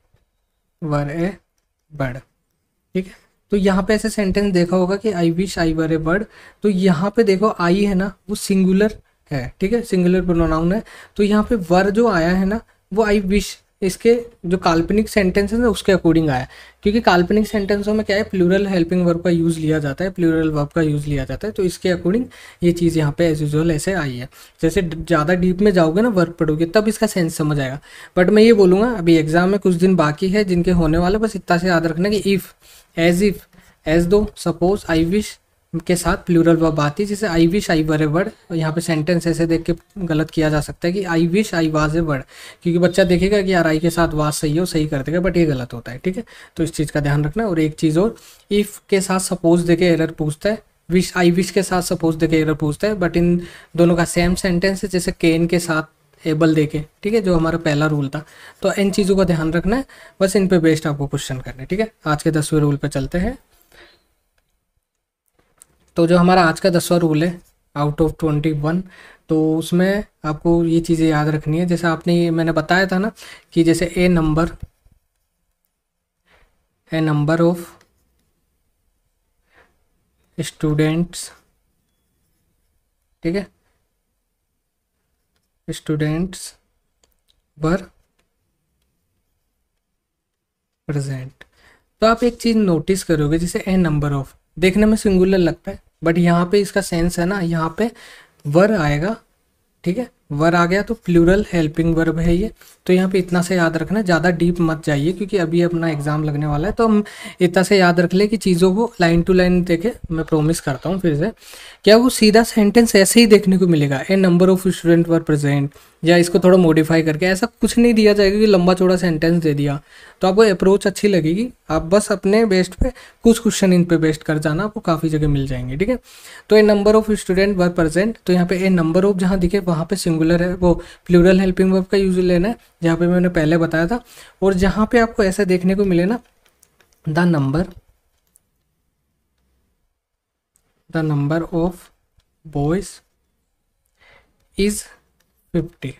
were A bird, ठीक है। तो यहाँ पे ऐसे सेंटेंस देखा होगा कि I wish I were A bird, तो यहाँ पे देखो आई है ना वो सिंगुलर है, ठीक है, सिंगुलर प्रोनाउन है। तो यहाँ पे वर जो आया है ना वो आई विश, इसके जो काल्पनिक सेंटेंस है ना उसके अकॉर्डिंग आया, क्योंकि काल्पनिक सेंटेंसों में क्या है, प्लूरल हेल्पिंग वर्ब का यूज़ लिया जाता है, प्लूरल वर्ब का यूज़ लिया जाता है, तो इसके अकॉर्डिंग ये चीज़ यहाँ पे एज यूजुअल ऐसे आई है। जैसे ज़्यादा डीप में जाओगे ना, वर्ब पढ़ोगे, तब इसका सेंस समझ आएगा। बट मैं ये बोलूँगा अभी एग्जाम में कुछ दिन बाकी है जिनके होने वाले, बस इतना से याद रखना कि इफ़, एज दो, सपोज, आई विश के साथ प्लूरल वर्ब आती है, जैसे I wish I were a word. यहाँ पे सेंटेंस ऐसे देख के गलत किया जा सकता है कि I wish I was a word, क्योंकि बच्चा देखेगा कि यार आई के साथ वाज सही है, वो सही कर देगा, बट ये गलत होता है, ठीक है। तो इस चीज़ का ध्यान रखना। और एक चीज़ और, इफ़ के साथ सपोज देके एरर पूछता है, विश आई विश के साथ सपोज देके एरर पूछता है, बट इन दोनों का सेम सेंटेंस है, जैसे केन के साथ एबल देके, ठीक है, जो हमारा पहला रूल था। तो इन चीज़ों का ध्यान रखना है, बस इन पे बेस्ड आपको क्वेश्चन करने, ठीक है। आज के 10वें रूल पे चलते हैं। तो जो हमारा आज का 10वां रूल है आउट ऑफ 21, तो उसमें आपको ये चीज़ें याद रखनी है। जैसे आपने ये मैंने बताया था ना कि जैसे ए नंबर ऑफ स्टूडेंट्स, ठीक है, स्टूडेंट्स वर प्रेजेंट। तो आप एक चीज़ नोटिस करोगे, जैसे ए नंबर ऑफ देखने में सिंगुलर लगता है, बट यहाँ पे इसका सेंस है ना, यहाँ पे वर आएगा, ठीक है, वर आ गया तो प्लूरल हेल्पिंग वर्ब है ये। तो यहाँ पे इतना से याद रखना, ज़्यादा डीप मत जाइए क्योंकि अभी अपना एग्जाम लगने वाला है। तो हम इतना से याद रख ले कि चीज़ों को लाइन टू लाइन देखे। मैं प्रोमिस करता हूँ फिर से, क्या वो सीधा सेंटेंस ऐसे ही देखने को मिलेगा, a number of student were present, या इसको थोड़ा मॉडिफाई करके, ऐसा कुछ नहीं दिया जाएगा कि लंबा चौड़ा सेंटेंस दे दिया। तो आपको अप्रोच अच्छी लगेगी, आप बस अपने बेस्ट पे कुछ क्वेश्चन इन पे बेस्ट कर जाना, आपको काफ़ी जगह मिल जाएंगे, ठीक है। तो a number of student were present, तो यहाँ पे ए नंबर ऑफ जहाँ दिखे वहाँ पे सिंगुलर है, वो प्लूरल हेल्पिंग वर्ब का यूज लेना है, जहाँ पे मैंने पहले बताया था। और जहाँ पे आपको ऐसा देखने को मिले ना, the number of boys is 50,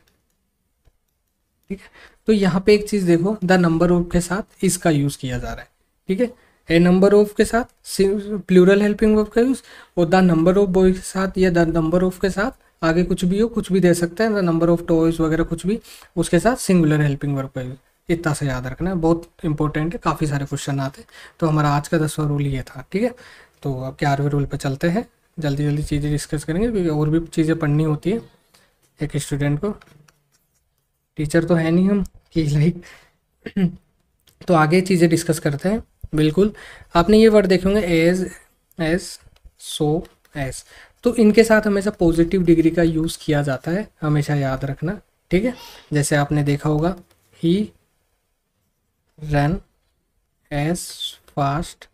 ठीक है। तो यहाँ पे एक चीज देखो, द नंबर ऑफ के साथ इसका यूज किया जा रहा है, ठीक है। ए नंबर ऑफ के साथ प्लूरल हेल्पिंग वर्ब का यूज, और द नंबर ऑफ बॉयज के साथ या द नंबर ऑफ के साथ आगे कुछ भी हो, कुछ भी दे सकते हैं, द नंबर ऑफ टॉयज वगैरह कुछ भी, उसके साथ सिंगुलर हेल्पिंग वर्ब का यूज। इतना से याद रखना है, बहुत इंपॉर्टेंट है, काफ़ी सारे क्वेश्चन आते हैं। तो हमारा आज का 10वां रूल ये था, ठीक है। तो अब 11वें रूल पे चलते हैं, जल्दी जल्दी चीज़ें डिस्कस करेंगे क्योंकि और भी चीज़ें पढ़नी होती है एक स्टूडेंट को। टीचर तो है नहीं हम कि लाइक तो आगे चीज़ें डिस्कस करते हैं। बिल्कुल, आपने ये वर्ड देखे होंगे एज, एस, सो, एस, तो इनके साथ हमेशा पॉजिटिव डिग्री का यूज़ किया जाता है, हमेशा याद रखना, ठीक है। जैसे आपने देखा होगा, ही रन एज फास्ट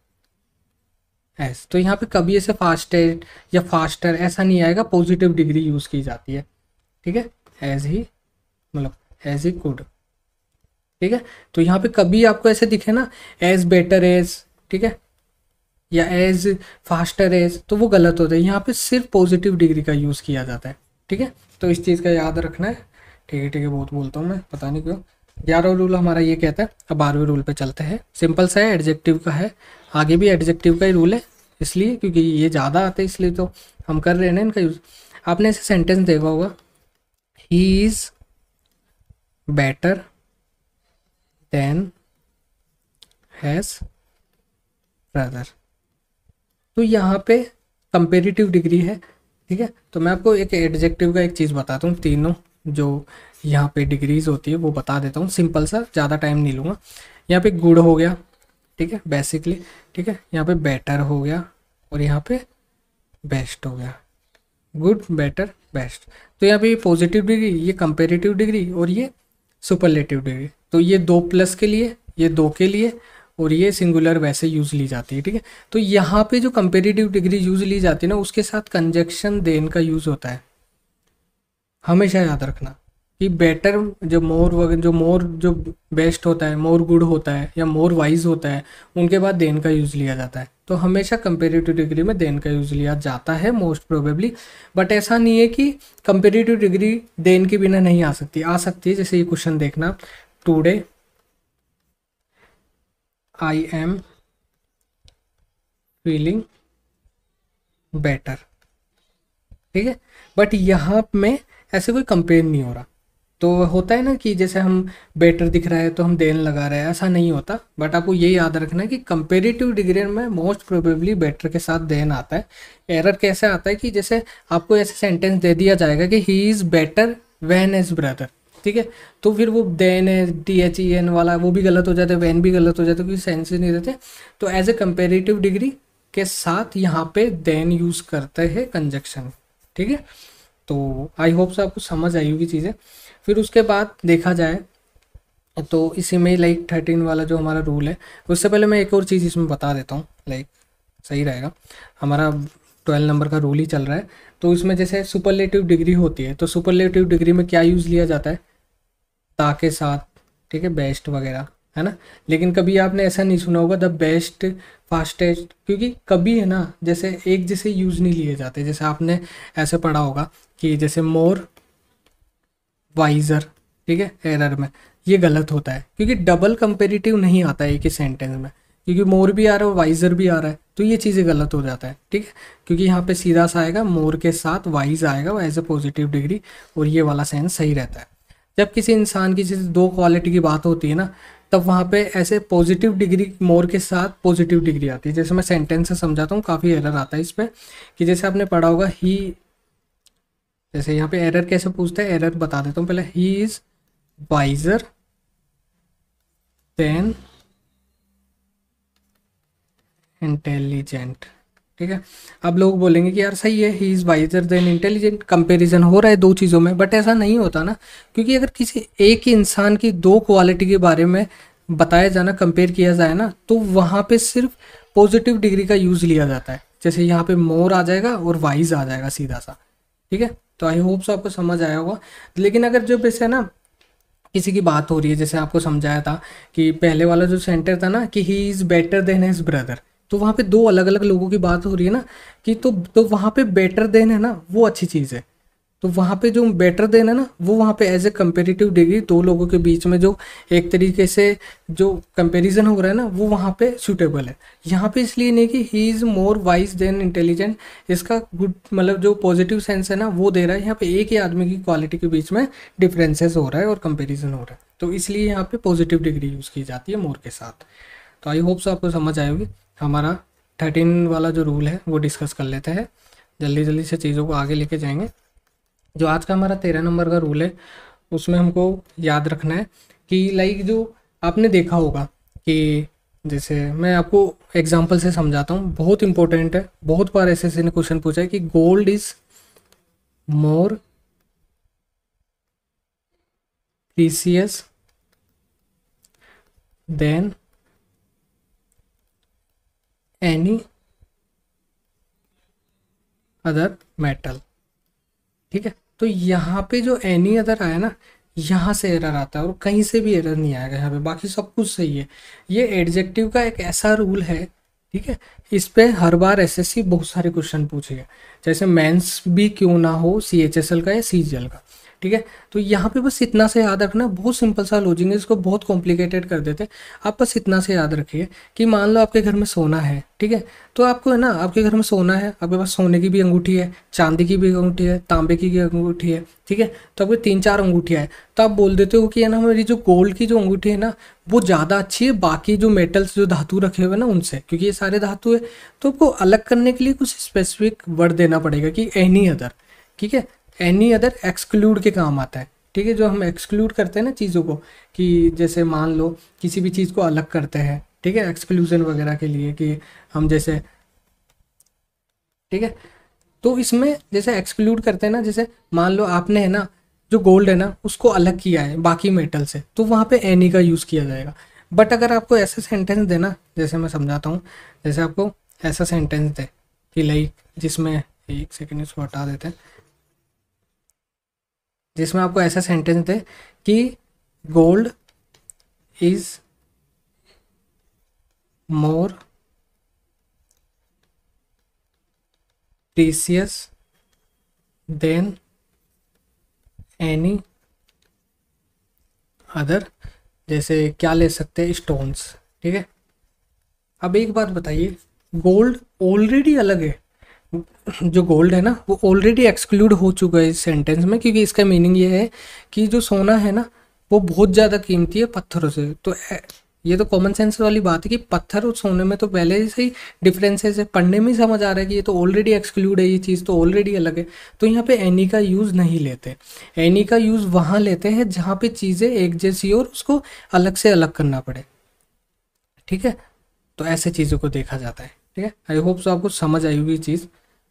एस, तो यहाँ पे कभी ऐसे फास्टेड या फास्टर ऐसा नहीं आएगा, पॉजिटिव डिग्री यूज़ की जाती है, ठीक है। एज ही मतलब एज ही गुड, ठीक है। तो यहाँ पे कभी आपको ऐसे दिखे ना एज बेटर एज, ठीक है, या एज फास्टर एज, तो वो गलत होता है। यहाँ पे सिर्फ पॉजिटिव डिग्री का यूज़ किया जाता है, ठीक है। तो इस चीज़ का याद रखना है, ठीक है, ठीक है। बहुत बोलता हूँ मैं, पता नहीं क्यों। 11वां रूल हमारा ये कहता है। अब 12वें रूल पे चलते हैं, सिंपल सा है, एडजेक्टिव का है, आगे भी एडजेक्टिव का ही रूल है, इसलिए क्योंकि ये ज़्यादा आते हैं इसलिए तो हम कर रहे हैं ना इनका यूज़। आपने ऐसे सेंटेंस देखा होगा, ही is better than has brother, तो यहाँ पे कंपेरेटिव डिग्री है, ठीक है। तो मैं आपको एक एडजेक्टिव का एक चीज़ बताता हूँ, तीनों जो यहाँ पे डिग्रीज होती है वो बता देता हूँ, सिंपल सा, ज़्यादा टाइम नहीं लूँगा। यहाँ पे गुड हो गया, ठीक है, बेसिकली, ठीक है। यहाँ पे बेटर हो गया और यहाँ पे बेस्ट हो गया, गुड, बेटर, बेस्ट। तो यहाँ पे पॉजिटिव डिग्री, ये कंपेरेटिव डिग्री और ये सुपरलेटिव डिग्री। तो ये 2+ के लिए, ये 2 के लिए, और ये सिंगुलर वैसे यूज ली जाती है, ठीक है। तो यहाँ पे जो कंपेरेटिव डिग्री यूज ली जाती है ना, उसके साथ कंजक्शन देन का यूज होता है, हमेशा याद रखना कि बेटर जो मोर वगैरह, जो बेस्ट होता है, मोर गुड होता है या मोर वाइज होता है, उनके बाद देन का यूज लिया जाता है। तो हमेशा कंपेरेटिव डिग्री में देन का यूज लिया जाता है मोस्ट प्रोबेबली, बट ऐसा नहीं है कि कंपेरेटिव डिग्री देन के बिना नहीं आ सकती, आ सकती है। जैसे ये क्वेश्चन देखना, today I am feeling better, ठीक है। बट यहाँ में ऐसे कोई कंपेयर नहीं हो रहा। तो होता है ना कि जैसे हम बेटर दिख रहा है तो हम देन लगा रहे हैं, ऐसा नहीं होता। बट आपको ये याद रखना है कि कंपेरेटिव डिग्री में मोस्ट प्रोबेबली बेटर के साथ देन आता है। एरर कैसे आता है कि जैसे आपको ऐसे सेंटेंस दे दिया जाएगा कि he is better when as brother, ठीक है, तो फिर वो देन है THEN वाला वो भी गलत हो जाता है, वैन भी गलत हो जाता है, क्योंकि सेंस ही नहीं रहते। तो एज ए कंपेरेटिव डिग्री के साथ यहाँ पे देन यूज करते हैं कंजक्शन, ठीक है। तो आई होप से आपको समझ आई होगी चीज़ें। फिर उसके बाद देखा जाए तो इसी में लाइक 13 वाला जो हमारा रूल है, उससे पहले मैं एक और चीज़ इसमें बता देता हूँ, लाइक सही रहेगा। हमारा 12 नंबर का रूल ही चल रहा है, तो इसमें जैसे सुपरलेटिव डिग्री होती है, तो सुपरलेटिव डिग्री में क्या यूज़ लिया जाता है, ता के साथ, ठीक है, बेस्ट वगैरह, है ना। लेकिन कभी आपने ऐसा नहीं सुना होगा द बेस्ट, फास्टेस्ट, क्योंकि कभी है ना जैसे एक जैसे यूज़ नहीं लिए जाते। जैसे आपने ऐसे पढ़ा होगा कि जैसे मोर वाइजर, ठीक है, एरर में ये गलत होता है क्योंकि डबल कंपेरेटिव नहीं आता है एक ही सेंटेंस में, क्योंकि मोर भी आ रहा है और वाइजर भी आ रहा है, तो ये चीज़ें गलत हो जाता है, ठीक है। क्योंकि यहाँ पे सीधा सा आएगा, मोर के साथ वाइज आएगा एज ए पॉजिटिव डिग्री, और ये वाला सेंस सही रहता है। जब किसी इंसान की जैसे 2 क्वालिटी की बात होती है ना, तब वहाँ पे ऐसे पॉजिटिव डिग्री मोर के साथ पॉजिटिव डिग्री आती है। जैसे मैं सेंटेंस से समझाता हूँ, काफ़ी एरर आता है इस पर, कि जैसे आपने पढ़ा होगा ही जैसे यहाँ पे एरर कैसे पूछता है, एरर बता देता हूँ पहले। He is visor then intelligent. ठीक है, अब लोग बोलेंगे कि यार सही है, he is visor then intelligent, comparison हो रहा है दो चीज़ों में, बट ऐसा नहीं होता ना, क्योंकि अगर किसी एक ही इंसान की दो क्वालिटी के बारे में बताया जाना, कंपेयर किया जाए ना, तो वहाँ पे सिर्फ पॉजिटिव डिग्री का यूज़ लिया जाता है। जैसे यहाँ पे मोर आ जाएगा और वाइज आ जाएगा सीधा सा। ठीक है, तो आई होप सो आपको समझ आया होगा। लेकिन अगर जो वैसे ना किसी की बात हो रही है, जैसे आपको समझाया था कि पहले वाला जो सेंटर था ना कि he is better than his brother, तो वहाँ पे दो अलग अलग लोगों की बात हो रही है ना, कि तो वहाँ पे बेटर देन है ना, वो अच्छी चीज़ है। तो वहाँ पे जो बेटर देन है ना, वो वहाँ पे एज ए कंपेरेटिव डिग्री दो लोगों के बीच में जो एक तरीके से जो कंपैरिजन हो रहा है ना, वो वहाँ पे सूटेबल है। यहाँ पे इसलिए नहीं कि he is more wise then intelligent, इसका गुड मतलब जो पॉजिटिव सेंस है ना वो दे रहा है। यहाँ पे एक ही आदमी की क्वालिटी के बीच में डिफरेंसेस हो रहा है और कंपेरिजन हो रहा है, तो इसलिए यहाँ पे पॉजिटिव डिग्री यूज़ की जाती है मोर के साथ। तो आई होप सो आपको समझ आई होगी। हमारा 13 वाला जो रूल है वो डिस्कस कर लेते हैं, जल्दी जल्दी से चीज़ों को आगे लेके जाएंगे। जो आज का हमारा 13 नंबर का रूल है, उसमें हमको याद रखना है कि लाइक जो आपने देखा होगा कि जैसे मैं आपको एग्जांपल से समझाता हूँ, बहुत इंपॉर्टेंट है, बहुत बार ऐसे ने क्वेश्चन पूछा है कि gold is more precious than any other metal. ठीक है, तो यहाँ पे जो एनी अदर आया ना, यहाँ से एरर आता है और कहीं से भी एरर नहीं आएगा यहाँ पे, बाकी सब कुछ सही है। ये एडजेक्टिव का एक ऐसा रूल है, ठीक है, इस पे हर बार एसएससी बहुत सारे क्वेश्चन पूछेगा, जैसे मेंस भी क्यों ना हो सीएचएसएल का या सीजीएल का। ठीक है, तो यहाँ पे बस इतना से याद रखना, बहुत सिंपल सा लॉजिक है, इसको बहुत कॉम्प्लिकेटेड कर देते हैं। आप बस इतना से याद रखिए कि मान लो आपके घर में सोना है, ठीक है, तो आपको है ना, आपके घर में सोना है, आपके पास सोने की भी अंगूठी है, चांदी की भी अंगूठी है, तांबे की भी अंगूठी है, ठीक है, तो आपके 3-4 अंगूठियाँ हैं, तो आप बोल देते हो कि है ना मेरी जो गोल्ड की जो अंगूठी है ना वो ज़्यादा अच्छी है बाकी जो मेटल्स जो धातु रखे हुए ना उनसे, क्योंकि ये सारे धातु है। तो आपको अलग करने के लिए कुछ स्पेसिफिक वर्ड देना पड़ेगा कि एनी अदर। ठीक है, एनी अदर एक्सक्लूड के काम आता है। ठीक है, जो हम एक्सक्लूड करते हैं ना चीज़ों को, कि जैसे मान लो किसी भी चीज़ को अलग करते हैं, ठीक है, एक्सक्लूजन वगैरह के लिए, कि हम जैसे, ठीक है, तो इसमें जैसे एक्सक्लूड करते हैं ना, जैसे मान लो आपने है ना जो गोल्ड है ना उसको अलग किया है बाकी मेटल से, तो वहाँ पे एनी का यूज़ किया जाएगा। बट अगर आपको ऐसा सेंटेंस देना, जैसे मैं समझाता हूँ, जैसे आपको ऐसा सेंटेंस दे कि लाइक जिसमें, एक सेकेंड इसको हटा देते हैं, जिसमें आपको ऐसा सेंटेंस दे कि gold is more precious than any other, जैसे क्या ले सकते हैं, स्टोन्स। ठीक है, अब एक बात बताइए, गोल्ड ऑलरेडी अलग है, जो गोल्ड है ना वो ऑलरेडी एक्सक्लूड हो चुका है इस सेंटेंस में, क्योंकि इसका मीनिंग ये है कि जो सोना है ना वो बहुत ज़्यादा कीमती है पत्थरों से। तो ये तो कॉमन सेंस वाली बात है कि पत्थर और सोने में तो पहले से ही डिफरेंसेस है, पढ़ने में ही समझ आ रहा है कि ये तो ऑलरेडी एक्सक्लूड है, ये चीज़ तो ऑलरेडी अलग है। तो यहाँ पे एनी का यूज़ नहीं लेते, एनी का यूज़ वहाँ लेते हैं जहाँ पे चीज़ें एक जैसी और उसको अलग से अलग करना पड़े। ठीक है, तो ऐसे चीज़ों को देखा जाता है। ठीक है, आई होप सो आपको समझ आई होगी चीज़,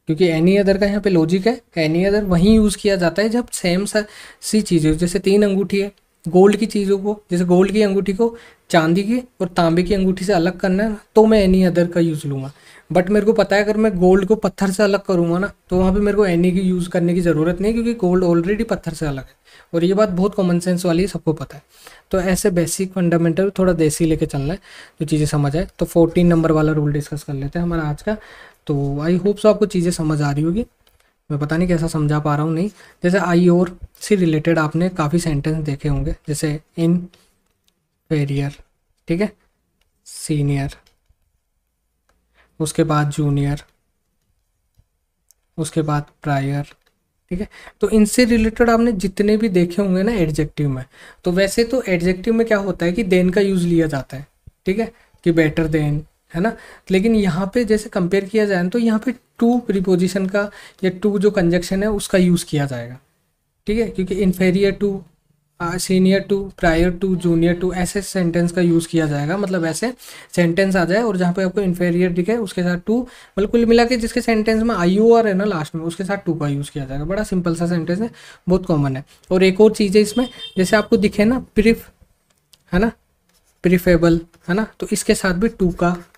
क्योंकि एनी अदर का यहाँ पे लॉजिक है, एनी अदर वहीं यूज़ किया जाता है जब सेम सी चीज़ें, जैसे 3 अंगूठी है, गोल्ड की चीज़ों को, जैसे गोल्ड की अंगूठी को चांदी की और तांबे की अंगूठी से अलग करना है तो मैं एनी अदर का यूज़ लूँगा। बट मेरे को पता है अगर मैं गोल्ड को पत्थर से अलग करूँगा ना तो वहाँ पे मेरे को एनी की यूज़ करने की ज़रूरत नहीं है, क्योंकि गोल्ड ऑलरेडी पत्थर से अलग है, और ये बात बहुत कॉमन सेंस वाली है, सबको पता है। तो ऐसे बेसिक फंडामेंटल थोड़ा देसी लेके चलना है, जो चीज़ें समझ आए। तो 14 नंबर वाला रूल डिस्कस कर लेते हैं हमारा आज का। तो आई होप सो आपको चीज़ें समझ आ रही होगी, मैं पता नहीं कैसा समझा पा रहा हूँ नहीं। जैसे आई और से रिलेटेड आपने काफ़ी सेंटेंस देखे होंगे, जैसे इनफेरियर, ठीक है, सीनियर, उसके बाद जूनियर, उसके बाद प्रायर। ठीक है, तो इनसे रिलेटेड आपने जितने भी देखे होंगे ना एडजेक्टिव में, तो वैसे तो एडजेक्टिव में क्या होता है कि देन का यूज़ लिया जाता है। ठीक है, कि बेटर देन है ना। लेकिन यहाँ पे जैसे कंपेयर किया जाए तो यहाँ पे टू प्रीपोजिशन का या टू जो कंजक्शन है उसका यूज़ किया जाएगा, ठीक है, क्योंकि inferior to, senior to, prior to, junior to, ऐसे सेंटेंस का यूज़ किया जाएगा। मतलब ऐसे सेंटेंस आ जाए और जहाँ पे आपको इन्फेरियर दिखे उसके साथ टू, मतलब कुल मिला के जिसके सेंटेंस में आई यू आर है ना लास्ट में, उसके साथ टू का यूज़ किया जाएगा। बड़ा सिंपल सा सेंटेंस है, बहुत कॉमन है। और एक और चीज़ है इसमें, जैसे आपको दिखे ना प्रिफ, है ना, प्रीफेबल, है ना, तो इसके साथ भी टू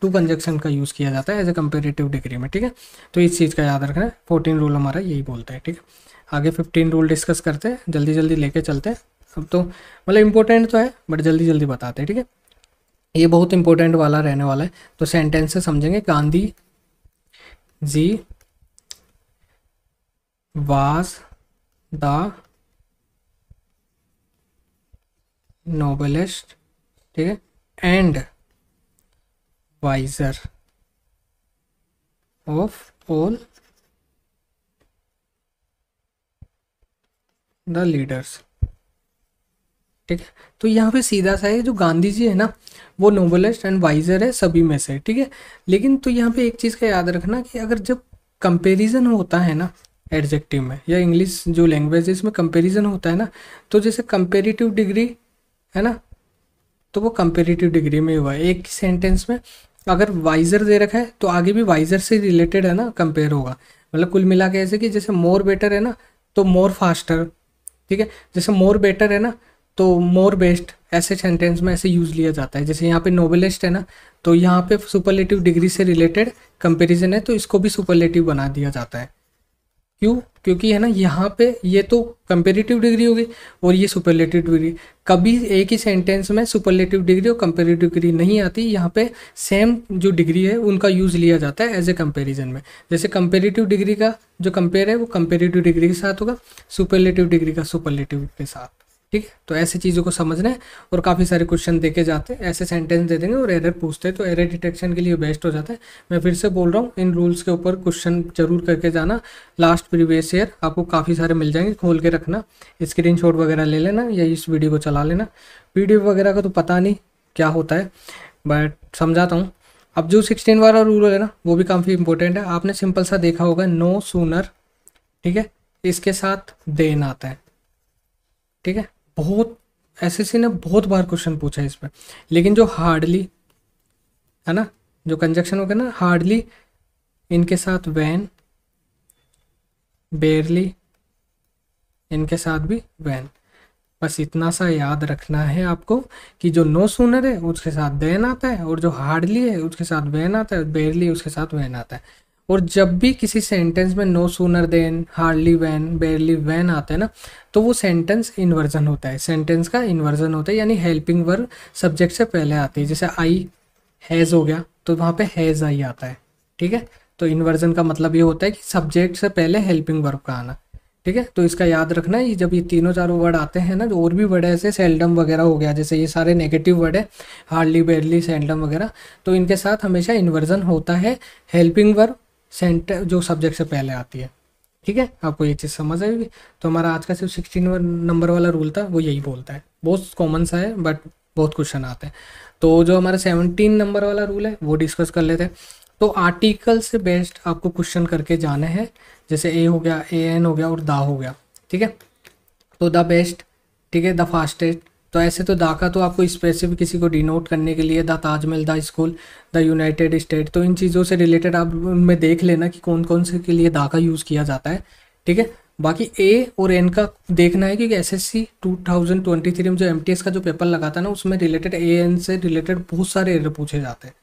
कंजक्शन का यूज़ किया जाता है एज ए कंपेरेटिव डिग्री में, ठीक है। तो इस चीज़ का याद रखना है। 14 रूल हमारा यही बोलता है, ठीक है। आगे 15 रूल डिस्कस करते हैं, जल्दी जल्दी लेके चलते हैं। अब तो मतलब इंपॉर्टेंट तो है बट जल्दी जल्दी बताते हैं, ठीक है। ये बहुत इंपॉर्टेंट वाला रहने वाला है, तो सेंटेंस से समझेंगे। Gandhi ji was the Nobelist, ठीक है, and wiser of all the leaders, ठीक है। तो यहाँ पे सीधा सा है, जो गांधी जी है ना वो नोबेलिस्ट एंड वाइजर है सभी में से, ठीक है। लेकिन तो यहाँ पे एक चीज़ का याद रखना कि अगर जब कंपैरिजन होता है ना एडजेक्टिव में, या इंग्लिश जो लैंग्वेज है इसमें कंपैरिजन होता है ना, तो जैसे कंपेरेटिव डिग्री है ना, तो वो कंपेरेटिव डिग्री में हुआ है। एक सेंटेंस में अगर वाइजर दे रखा है तो आगे भी वाइजर से रिलेटेड है ना कंपेयर होगा। मतलब कुल मिला के ऐसे कि जैसे मोर बेटर है ना तो मोर फास्टर, ठीक है। जैसे मोर बेटर है ना तो मोर बेस्ट, ऐसे सेंटेंस में ऐसे यूज लिया जाता है। जैसे यहाँ पे नोबेलिस्ट है ना तो यहाँ पे सुपरलेटिव डिग्री से रिलेटेड कंपैरिजन है तो इसको भी सुपरलेटिव बना दिया जाता है। क्यों? क्योंकि है ना यहाँ पे ये तो कंपेरेटिव डिग्री होगी और ये सुपरलेटिव डिग्री। कभी एक ही सेंटेंस में सुपरलेटिव डिग्री और कंपेरेटिव डिग्री नहीं आती, यहाँ पे सेम जो डिग्री है उनका यूज़ लिया जाता है एज ए कंपैरिजन में। जैसे कंपेरेटिव डिग्री का जो कंपेयर है वो कंपेरेटिव डिग्री के साथ होगा, सुपरलेटिव डिग्री का सुपरलेटिव के साथ, ठीक है। तो ऐसी चीज़ों को समझना है। और काफ़ी सारे क्वेश्चन देके जाते हैं, ऐसे सेंटेंस दे देंगे और एरर पूछते हैं, तो एरर डिटेक्शन के लिए बेस्ट हो जाता है। मैं फिर से बोल रहा हूँ, इन रूल्स के ऊपर क्वेश्चन जरूर करके जाना। लास्ट प्रीवियस ईयर आपको काफ़ी सारे मिल जाएंगे, खोल के रखना, स्क्रीनशॉट वगैरह ले लेना या इस वीडियो को चला लेना। PDF वगैरह का तो पता नहीं क्या होता है बट समझाता हूँ। अब जो 16 वाला रूल है ना वो भी काफ़ी इंपॉर्टेंट है। आपने सिंपल सा देखा होगा, नो सूनर, ठीक है, इसके साथ देन आता है, ठीक है। बहुत एसएससी ने बहुत बार क्वेश्चन पूछा है इस पर। लेकिन जो हार्डली है ना, जो कंजक्शन होगा ना, हार्डली इनके साथ वैन, बेरली इनके साथ भी वैन, बस इतना सा याद रखना है आपको कि जो नो सूनर है उसके साथ देन आता है और जो हार्डली है उसके साथ वैन आता है, बेरली उसके साथ वैन आता है। और जब भी किसी सेंटेंस में no sooner than, hardly when, barely when आता है ना तो वो सेंटेंस इन्वर्जन होता है, सेंटेंस का इन्वर्जन होता है, यानी हेल्पिंग वर्ब सब्जेक्ट से पहले आती है। जैसे आई हैज़ हो गया तो वहाँ पे हैज़ आई आता है, ठीक है। तो इन्वर्जन का मतलब ये होता है कि सब्जेक्ट से पहले हेल्पिंग वर्ब का आना, ठीक है। तो इसका याद रखना है, जब ये तीनों चारों वर्ड आते हैं ना, और भी वर्ड है ऐसे सेल्डम वगैरह हो गया, जैसे ये सारे नेगेटिव वर्ड है, हार्डली, बेरली, सेल्डम वगैरह, तो इनके साथ हमेशा इन्वर्जन होता है, हेल्पिंग वर्ब सेंटर जो सब्जेक्ट से पहले आती है, ठीक है। आपको ये चीज़ समझ आएगी। तो हमारा आज का सिर्फ 16 नंबर वाला रूल था, वो यही बोलता है। बहुत कॉमन सा है बट बहुत क्वेश्चन आते हैं। तो जो हमारा 17 नंबर वाला रूल है वो डिस्कस कर लेते हैं। तो आर्टिकल से बेस्ड आपको क्वेश्चन करके जाने हैं, जैसे ए हो गया, AN हो गया और दा हो गया, ठीक है। तो द बेस्ट, ठीक है, द फास्टेस्ट, तो ऐसे तो दा का तो आपको स्पेसिफिक किसी को डिनोट करने के लिए, the Taj Mahal, the school, the United state, तो इन चीज़ों से रिलेटेड आप उनमें देख लेना कि कौन कौन से के लिए दा का यूज़ किया जाता है, ठीक है। बाकी ए और एन का देखना है, क्योंकि SSC 2023 में जो MTS का जो पेपर लगा था ना उसमें रिलेटेड AN से रिलेटेड बहुत सारे एरर पूछे जाते हैं,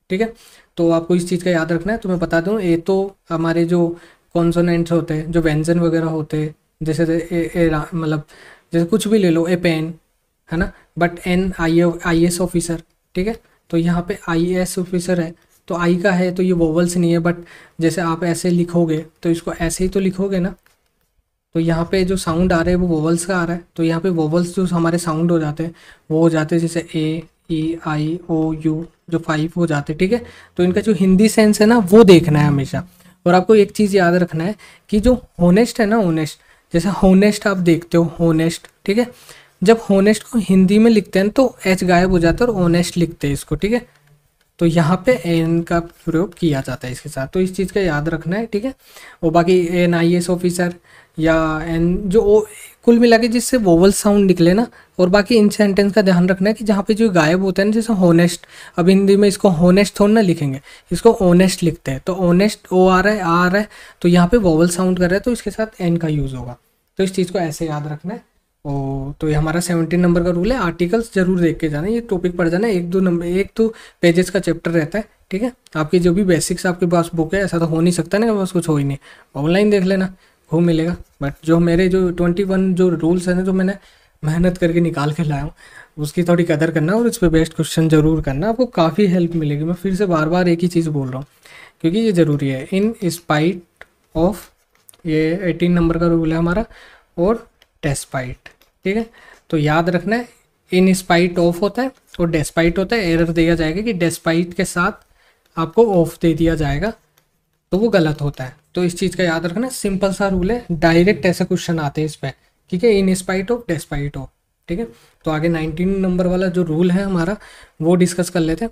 ठीक है। तो आपको इस चीज़ का याद रखना है। तो मैं बता दूँ, ए तो हमारे जो कॉन्सोनेंट्स होते हैं, जो व्यंजन वगैरह होते हैं, जैसे मतलब जैसे कुछ भी ले लो, ए पेन, है ना, बट एन IAS ऑफिसर, ठीक है। तो यहाँ पे IAS ऑफिसर है तो आई का है तो ये वोवल्स नहीं है, बट जैसे आप ऐसे लिखोगे तो इसको ऐसे ही तो लिखोगे ना, तो यहाँ पे जो साउंड आ रहा है वो वोवल्स का आ रहा है, तो यहाँ पे वोवल्स जो हमारे साउंड हो जाते हैं वो हो जाते हैं जैसे A, E, I, O, U जो 5 हो जाते हैं, ठीक है। तो इनका जो हिंदी सेंस है ना वो देखना है हमेशा। और आपको एक चीज़ याद रखना है कि जो होनेस्ट है ना, होनेस्ट, जैसे होनेस्ट आप देखते हो, होनेस्ट, ठीक है, जब होनेस्ट को हिंदी में लिखते हैं तो H गायब हो जाता है और ऑनेस्ट लिखते हैं इसको, ठीक है। तो यहाँ पे एन का प्रयोग किया जाता है इसके साथ, तो इस चीज़ का याद रखना है, ठीक है। और बाकी एन IAS ऑफिसर या एन जो कुल मिला के जिससे वोवल साउंड निकले ना, और बाकी इन सेंटेंस का ध्यान रखना है कि जहाँ पे जो गायब होता है ना, जैसे होनेस्ट, अब हिंदी में इसको होनेस्ट थोड़ा ना लिखेंगे, इसको ऑनेस्ट लिखते हैं, तो ऑनेस्ट ओ आ रहा है, आ रहा है, तो यहाँ पे वोवल साउंड कर रहा है, तो इसके साथ एन का यूज़ होगा। तो इस चीज़ को ऐसे याद रखना है। तो ये हमारा 17 नंबर का रूल है। आर्टिकल्स जरूर देख के जाना, ये टॉपिक पढ़ जाना, 1-2 पेजेस का चैप्टर रहता है, ठीक है। आपकी जो भी बेसिक्स आपके पास बुक है, ऐसा तो हो नहीं सकता ना कि बस कुछ हो ही नहीं, ऑनलाइन देख लेना, वो मिलेगा। बट जो मेरे जो 21 जो रूल्स हैं ना, जो मैंने मेहनत करके निकाल के लाया हूँ, उसकी थोड़ी कदर करना और उस पर बेस्ट क्वेश्चन जरूर करना, आपको काफ़ी हेल्प मिलेगी। मैं फिर से बार बार एक ही चीज़ बोल रहा हूँ क्योंकि ये ज़रूरी है। इन स्पाइट ऑफ, ये 18 नंबर का रूल है हमारा, और डेस्पाइट, ठीक है। तो याद रखना है, इन स्पाइट ऑफ होता है और डेस्पाइट होता है। एरर दिया जाएगा कि डेस्पाइट के साथ आपको ऑफ दे दिया जाएगा, तो वो गलत होता है। तो इस चीज़ का याद रखना, सिंपल सा रूल है, डायरेक्ट ऐसे क्वेश्चन आते हैं इस पर, ठीक है। In spite of, despite of, ठीक है। तो आगे 19 नंबर वाला जो रूल है हमारा, वो डिस्कस कर लेते हैं।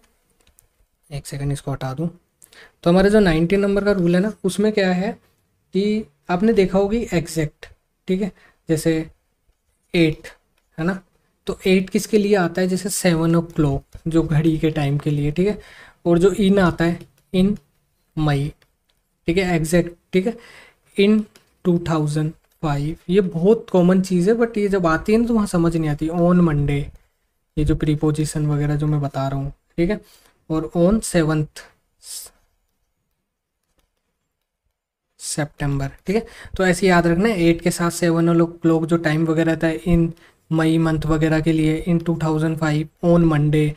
एक सेकंड इसको हटा दूँ। तो हमारे जो 19 नंबर का रूल है ना, उसमें क्या है कि आपने देखा होगी एग्जैक्ट, ठीक है, जैसे 8 है ना, तो 8 किसके लिए आता है, जैसे 7 o'clock जो घड़ी के टाइम के लिए, ठीक है। और जो इन आता है, इन मई, ठीक है, एग्जैक्ट, ठीक है, इन 2005, ये बहुत कॉमन चीज़ है, बट ये जब आती है ना तो वहाँ समझ नहीं आती। ऑन मंडे, ये जो प्रीपोजिशन वगैरह जो मैं बता रहा हूँ, ठीक है। और ऑन 7th सितंबर, ठीक है। तो ऐसे याद रखना है, 8 के साथ 7 o'clock जो टाइम वगैरह रहता है इन मई मंथ वगैरह के लिए, इन 2005, ऑन मंडे,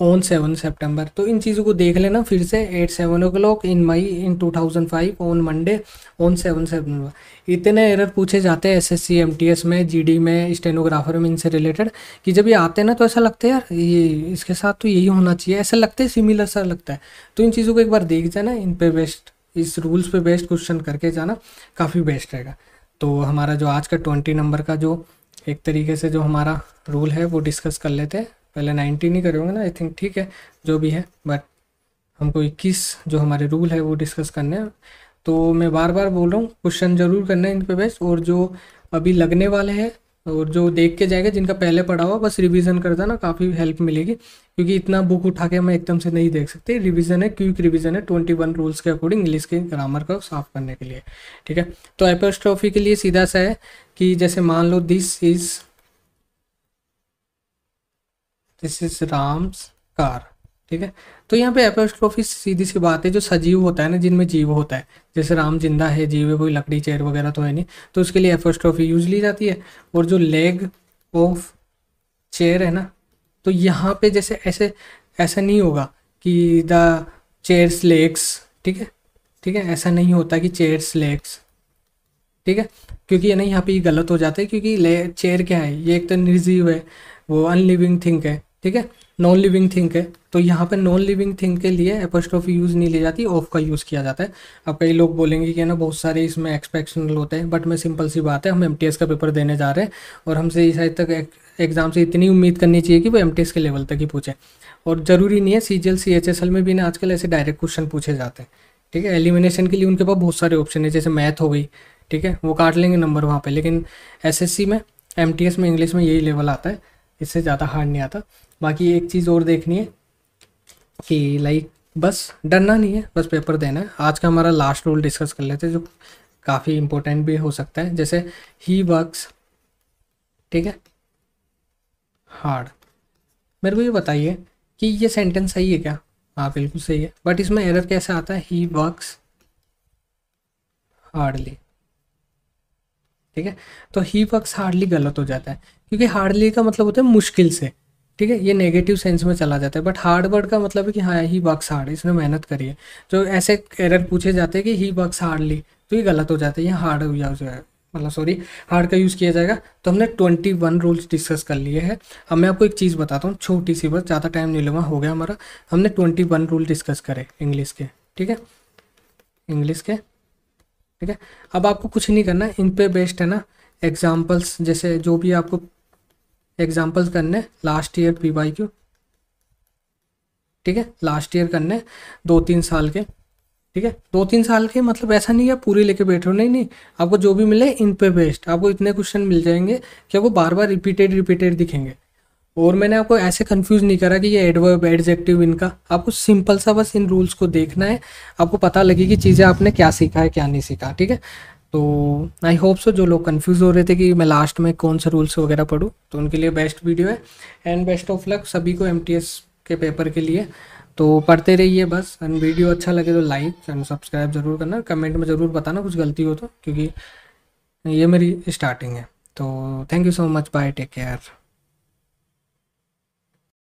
ऑन 7 सितंबर। तो इन चीज़ों को देख लेना फिर से, 7 o'clock in May, in 2005, on Monday, on 7 September. इतने एरर पूछे जाते हैं SSC MTS में, GD में, स्टेनोग्राफर में, इनसे रिलेटेड, कि जब ये आते हैं ना तो ऐसा लगता है यार ये इसके साथ तो यही होना चाहिए, ऐसा लगता है, सिमिलर सा लगता है। तो इन चीज़ों को एक बार देख जाना, इन पे बेस्ट, इस रूल्स पे बेस्ट क्वेश्चन करके जाना, काफ़ी बेस्ट रहेगा। तो हमारा जो आज का 20 नंबर का जो एक तरीके से जो हमारा रूल है वो डिस्कस कर लेते हैं। पहले 19 ही करेंगे ना, आई थिंक, ठीक है, जो भी है, बट हमको 21 जो हमारे रूल है वो डिस्कस करने हैं। तो मैं बार बार बोल रहा हूँ, क्वेश्चन जरूर करना है इन पे बेस्ट, और जो अभी लगने वाले हैं और जो देख के जाएगा, जिनका पहले पढ़ा हुआ, बस रिवीजन कर देना, काफ़ी हेल्प मिलेगी, क्योंकि इतना बुक उठा के हम एकदम से नहीं देख सकते। रिवीजन है, क्विक रिवीजन है, 21 रूल्स के अकॉर्डिंग इंग्लिश के ग्रामर को साफ करने के लिए, ठीक है। तो एपोस्ट्रोफी के लिए सीधा सा है कि जैसे मान लो दिस इज राम्स कार, ठीक है। तो यहाँ पे एपोस्ट्रोफी सीधी सी बात है, जो सजीव होता है ना, जिनमें जीव होता है, जैसे राम जिंदा है, जीव है, कोई लकड़ी चेयर वगैरह तो है नहीं, तो उसके लिए एपोस्ट्रोफी यूज ली जाती है। और जो लेग ऑफ चेयर है ना, तो यहाँ पे जैसे ऐसे ऐसा नहीं होगा कि द चेयर्स लेग्स, ठीक है, ठीक है, ऐसा नहीं होता कि चेयर्स लेग्स, ठीक है, क्योंकि ये नहीं, यहाँ पे ये गलत हो जाता है, क्योंकि चेयर क्या है, ये एक तो निर्जीव है, वो अनलिविंग थिंग है, ठीक है, नॉन लिविंग थिंग है। तो यहाँ पे नॉन लिविंग थिंग के लिए एपोस्ट्रोफी यूज़ नहीं ली जाती, ऑफ का यूज़ किया जाता है। अब कई लोग बोलेंगे कि ना बहुत सारे इसमें एक्सपेक्शनल होते हैं, बट मैं सिंपल सी बात है, हम MTS का पेपर देने जा रहे हैं, और हमसे शायद तक एग्जाम से इतनी उम्मीद करनी चाहिए कि वो MTS के लेवल तक ही पूछे। और ज़रूरी नहीं है, CGL CHSL में भी ना आजकल ऐसे डायरेक्ट क्वेश्चन पूछे जाते हैं, ठीक है। एलिमिनेशन के लिए उनके पास बहुत सारे ऑप्शन है, जैसे मैथ हो गई, ठीक है, वो काट लेंगे नंबर वहाँ पे, लेकिन SSC में, MTS में, इंग्लिश में यही लेवल आता है, इससे ज़्यादा हार्ड नहीं आता। बाकी एक चीज़ और देखनी है कि लाइक बस डरना नहीं है, बस पेपर देना है। आज का हमारा लास्ट रूल डिस्कस कर लेते हैं, जो काफ़ी इंपॉर्टेंट भी हो सकता है, जैसे ही वर्क्स, ठीक है, हार्ड। मेरे को ये बताइए कि ये सेंटेंस सही है क्या? हाँ बिल्कुल सही है, बट इसमें एरर कैसे आता है, ही वर्क्स हार्डली, ठीक है। तो ही वर्क्स हार्डली गलत हो जाता है, क्योंकि हार्डली का मतलब होता है मुश्किल से, ठीक है, ये नेगेटिव सेंस में चला जाता है। बट हार्ड वर्ड का मतलब है कि हाँ ही वर्क्स हार्ड, इसने मेहनत करी है। जो ऐसे एरर पूछे जाते हैं कि ही वर्क्स हार्डली, तो ये गलत हो जाता है, ये हार्ड हो जाएगा, मतलब सॉरी, हार्ड का यूज़ किया जाएगा। तो हमने 21 रूल्स डिस्कस कर लिए हैं। अब मैं आपको एक चीज़ बताता हूँ, छोटी सी, बस ज़्यादा टाइम नहीं लूँगा, हो गया हमारा। हमने 21 रूल डिस्कस करे इंग्लिश के, ठीक है, इंग्लिश के, ठीक है। अब आपको कुछ नहीं करना, इन पे बेस्ड है ना एग्जाम्पल्स, जैसे जो भी आपको एग्जाम्पल्स करने, लास्ट ईयर PYQ, ठीक है, लास्ट ईयर करने 2-3 साल के। ठीक है, 2-3 साल के मतलब ऐसा नहीं है आप पूरी लेके बैठे हो, नहीं नहीं, आपको जो भी मिले इन पे बेस्ड आपको इतने क्वेश्चन मिल जाएंगे कि आपको बार बार रिपीटेड दिखेंगे। और मैंने आपको ऐसे कंफ्यूज नहीं करा कि ये एडवर्ब एडजेक्टिव इनका, आपको सिंपल सा बस इन रूल्स को देखना है, आपको पता लगे कि चीज़ें आपने क्या सीखा है क्या नहीं सीखा। ठीक है, तो आई होप सो जो लोग कंफ्यूज हो रहे थे कि मैं लास्ट में कौन से रूल्स वगैरह पढ़ूँ, तो उनके लिए बेस्ट वीडियो है। एंड बेस्ट ऑफ लक सभी को एमटीएस के पेपर के लिए। तो पढ़ते रहिए बस, एंड वीडियो अच्छा लगे तो लाइक एंड सब्सक्राइब ज़रूर करना, कमेंट में ज़रूर बताना कुछ गलती हो तो, क्योंकि ये मेरी स्टार्टिंग है। तो thank you so much, bye, take care.